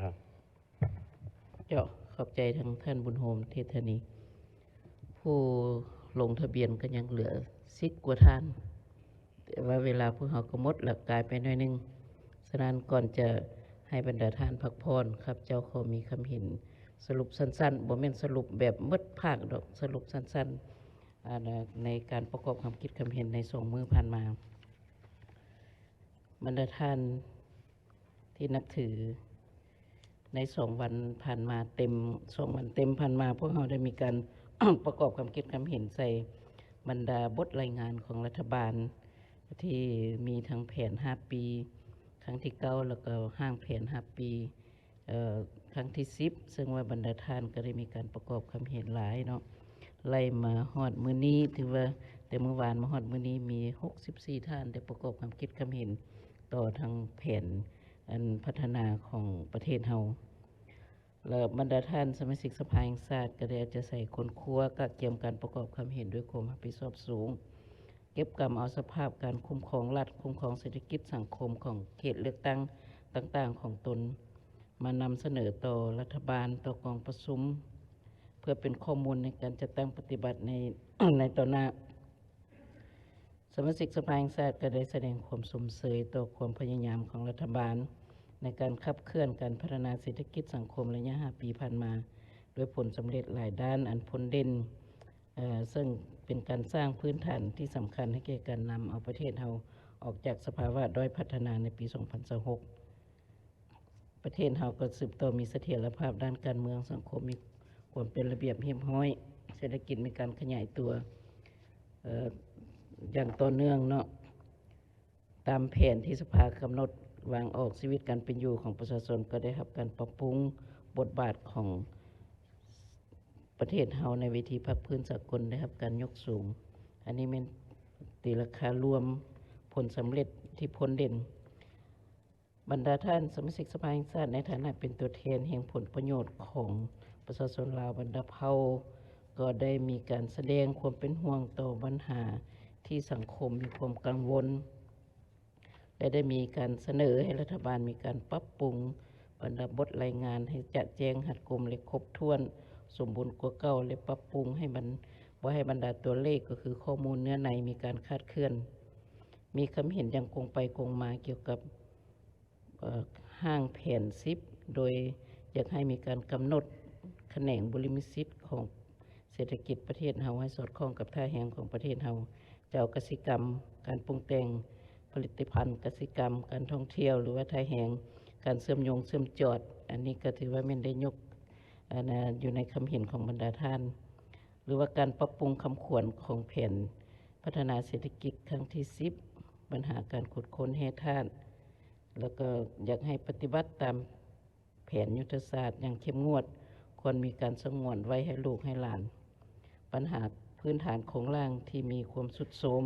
เจ้าขอบใจทั้งท่านบุญโฮมเทศนีผู้ลงทะเบียนก็ยังเหลือ10 กว่าท่านแต่ว่าเวลาพวกเขาก็หมดหลักกายไปหน่อยนึงฉะนั้นก่อนจะให้บรรดาท่านพักผ่อนครับเจ้าขอมีคำเห็นสรุปสั้นๆบ่แม่นสรุปแบบหมดภาคดอกสรุปสั้นๆในการประกอบความคิดคำเห็นใน2 มื้อผ่านมาบรรดาท่านที่นับถือใน2 วันผ่านมาเต็ม2 วันเต็มผ่านมาพวกเราได้มีการ ประกอบความคิดความเห็นใส่บรรดาบทรายงานของรัฐบาลที่มีทั้งแผน5 ปีครั้งที่9แล้วก็ห้างแผน5 ปีครั้งที่10ซึ่งว่าบรรดาท่านก็ได้มีการประกอบความเห็นหลายเนาะ ไล่มาฮอดมื้อนี้ถือว่าแต่เมื่อวานมาฮอดมื้อนี้มี64ท่านได้ประกอบความคิดความเห็นต่อทางแผนอันพัฒนาของประเทศเฮาและบรรดาท่านสมาชิกสภาแห่งชาติก็ได้จะใส่คนครัวกะเกี่ยมการประกอบความเห็นด้วยความรับผิดชอบสูงเก็บกำเอาสภาพการคุ้มครองรัฐคุ้มครองเศรษฐกิจสังคมของเขตเลือกตั้งต่างๆของตนมานำเสนอต่อรัฐบาลต่อกองประชุมเพื่อเป็นข้อมูลในการจัดตั้งปฏิบัติใน ในต่อหน้าสมาชิกสภาแห่งชาติก็ได้แสดงความสมเสยต่อความพยายามของรัฐบาลในการขับเคลื่อนการพัฒนาเศรษฐกิจสังคมระยะ5 ปีผ่านมาด้วยผลสำเร็จหลายด้านอันพ้นเด่นซึ่งเป็นการสร้างพื้นฐานที่สำคัญให้แก่การนำเอาประเทศเราออกจากสภาวะด้อยพัฒนาในปี 2026 ประเทศเราก็สืบต่อมีเสถียรภาพด้านการเมืองสังคมมีความเป็นระเบียบเรียบร้อยเศรษฐกิจมีการขยายตัวอย่างต่อเนื่องเนาะตามแผนที่สภากำหนดวางออกชีวิตการเป็นอยู่ของประชาชนก็ได้รับการปรับปรุงบทบาทของประเทศเฮาในเวทีภาคพื้นสากลได้รับการยกสูงอันนี้เป็นตีราคารวมผลสำเร็จที่พ้นเด่นบรรดาท่านสมาชิกสภาแห่งชาติในฐานะเป็นตัวแทนแห่งผลประโยชน์ของประชาชนลาวบรรดาเผ่าก็ได้มีการแสดงความเป็นห่วงต่อปัญหาที่สังคมมีความกังวลและได้มีการเสนอให้รัฐบาลมีการปรับปรุงบรรดาบทรายงานให้จะแจ้งหัดกลมและครบถ้วนสมบูรณ์กว่าเก่าและปรับปรุงให้มันว่าให้บรรดาตัวเลขก็คือข้อมูลเนื้อในมีการคาดเคลื่อนมีคำเห็นอย่างคงไปคงมาเกี่ยวกับห้างแผน10โดยอยากให้มีการกำหนดแขนงบริมิสิทธิ์ของเศรษฐกิจประเทศเฮาให้สอดคล้องกับท่าแหงของประเทศเฮาจะเอากสิกรรมการปรุงแต่งผลิตภัณฑ์กสิกรรมการท่องเที่ยวหรือว่าท่าแหงการเชื่อมโยงเชื่อมจอดอันนี้ก็ถือว่าไม่ได้ยกอยู่ในคำเห็นของบรรดาท่านหรือว่าการปรับปรุงคำขวัญของแผนพัฒนาเศรษฐกิจครั้งที่10ปัญหาการขุดค้นแร่ธาตุแล้วก็อยากให้ปฏิบัติตามแผนยุทธศาสตร์อย่างเข้มงวดควรมีการสงวนไว้ให้ลูกให้หลานปัญหาพื้นฐานของร่างที่มีความสุดโทรม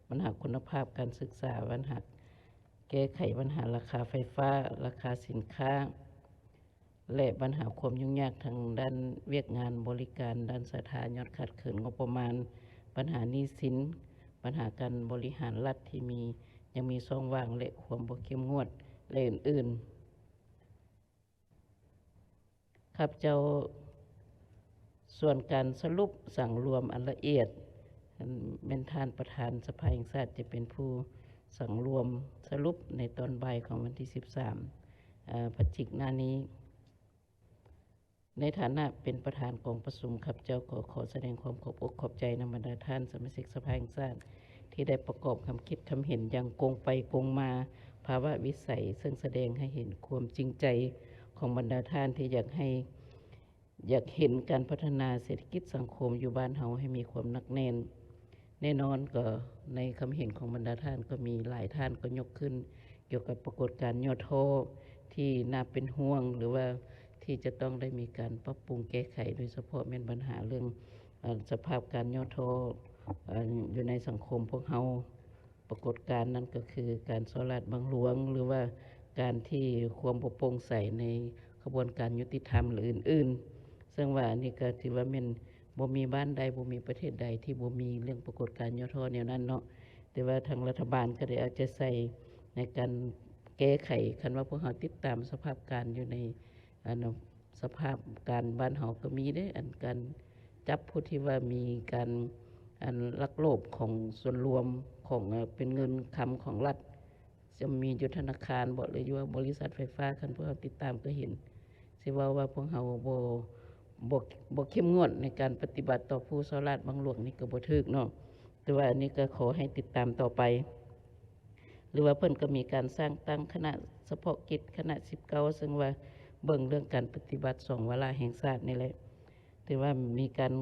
ปัญหาคุณภาพการศึกษาปัญหาแก้ไขปัญหาราคาไฟฟ้าราคาสินค้าและปัญหาความยุ่งยากทางด้านเวียกงานบริการด้านสาธารณยอดขาดเขินงบประมาณปัญหาหนี้สินปัญหาการบริหารรัฐที่ยังมีช่องว่างและความบ่เข้มงวดและอื่นๆครับเจ้าส่วนการสรุปสั่งรวมอันละเอียดเป็นท่านประธานสภาแห่งชาติจะเป็นผู้สั่งรวมสรุปในตอนบ่ายของวันที่13พฤศจิกายนนี้ในฐานะเป็นประธานกองประชุมครับเจ้าขอแสดงความขอบอกขอบใจนำบรรดาท่านสมาชิกสภาแห่งชาติที่ได้ประกอบคำคิดคำเห็นอย่างกงไปกงมาภาวะวิสัยซึ่งแสดงให้เห็นความจริงใจของบรรดาท่านที่อยากเห็นการพัฒนาเศรษฐกิจสังคมอยู่บ้านเฮาให้มีความหนักแน่นแน่นอนก็ในคำเห็นของบรรดาท่านก็มีหลายท่านก็ยกขึ้นเกี่ยวกับปรากฏการณ์ย่อท้อที่น่าเป็นห่วงหรือว่าที่จะต้องได้มีการปรับปรุงแก้ไขโดยเฉพาะแม่นปัญหาเรื่องสภาพการย่อท้ออยู่ในสังคมพวกเฮาปรากฏการณ์นั้นก็คือการสลัดบังหลวงหรือว่าการที่ความบ่โปร่งใสในกระบวนการยุติธรรมหรืออื่นๆซึ่งว่านี่ก็ถือว่าเป็นบ่มีบ้านใดบ่มีประเทศใดที่บ่มีเรื่องปรากฏการณ์ย่อท้อแนวนั้นเนาะแต่ว่าทางรัฐบาลก็ได้เอาใจใส่ในการแก้ไขคันว่าพวกเฮาติดตามสภาพการอยู่ในสภาพการบ้านเฮาก็มีได้อันการจับผู้ที่ว่ามีการลักลอบของส่วนรวมของเป็นเงินคำของรัฐจะมีอยู่ธนาคารบ่หรือว่าบริษัทไฟฟ้าคันพวกเฮาติดตามก็เห็นสิว่าพวกเฮาบ่เข้มงวดในการปฏิบัติต่อผู้สลัดบังหลวงนี่ก็บ่ถูกเนาะแต่ว่าอันนี้ก็ขอให้ติดตามต่อไปหรือว่าเพิ่นก็มีการสร้างตั้งคณะเฉพาะกิจคณะ19ซึ่งว่าเบิ่งเรื่องการปฏิบัติ2วาระแห่งชาตินี่แหละแต่ว่ามีการ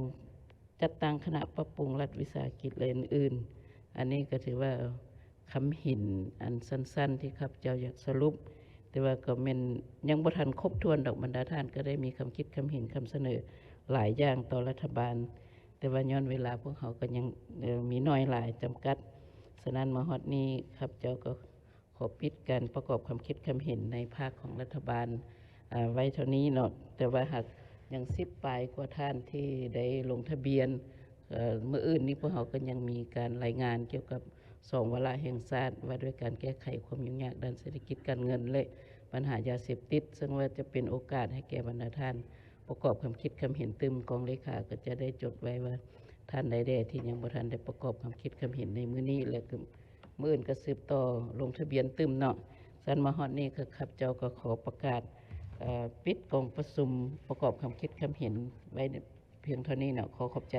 จัดตั้งคณะปรับปรุงรัฐวิสาหกิจและอื่นๆอันนี้ก็ถือว่าคำเห็นอันสั้นๆที่ครับเจ้าอยากสรุปแต่ว่าก็เป็นยังบ่ทันครบถ้วนดอกบรรดาท่านก็ได้มีคำคิดคำเห็นคำเสนอหลายอย่างต่อรัฐบาล แต่ว่าย้อนเวลาพวกเขาก็ยังมีน้อยหลายจำกัดฉะนั้นมาฮอดนี้ครับเจ้าก็ขอปิดการประกอบความคิดความเห็นในภาคของรัฐบาลไว้เท่านี้เนาะแต่ว่าหากยัง10ปลายกว่าท่านที่ได้ลงทะเบียนเมื่ออื่นนี้พวกเขาก็ยังมีการรายงานเกี่ยวกับ2วาระแห่งชาติว่าด้วยการแก้ไขความยุ่งยากด้านเศรษฐกิจการเงินและปัญหายาเสพติดซึ่งว่าจะเป็นโอกาสให้แก่บรรดาท่านประกอบความคิดความเห็นตึมกองเลขาก็จะได้จดไว้ว่าท่านใดๆที่ยังบ่ทันได้ประกอบความคิดความเห็นในมื้อนี้และก็มื้ออื่นก็สืบต่อลงทะเบียนตึมเนาะสันมาฮอดนี้ก็ครับเจ้าก็ขอประกาศปิดกองประชุมประกอบความคิดความเห็นไว้เพียงเท่านี้เนาะขอขอบใจ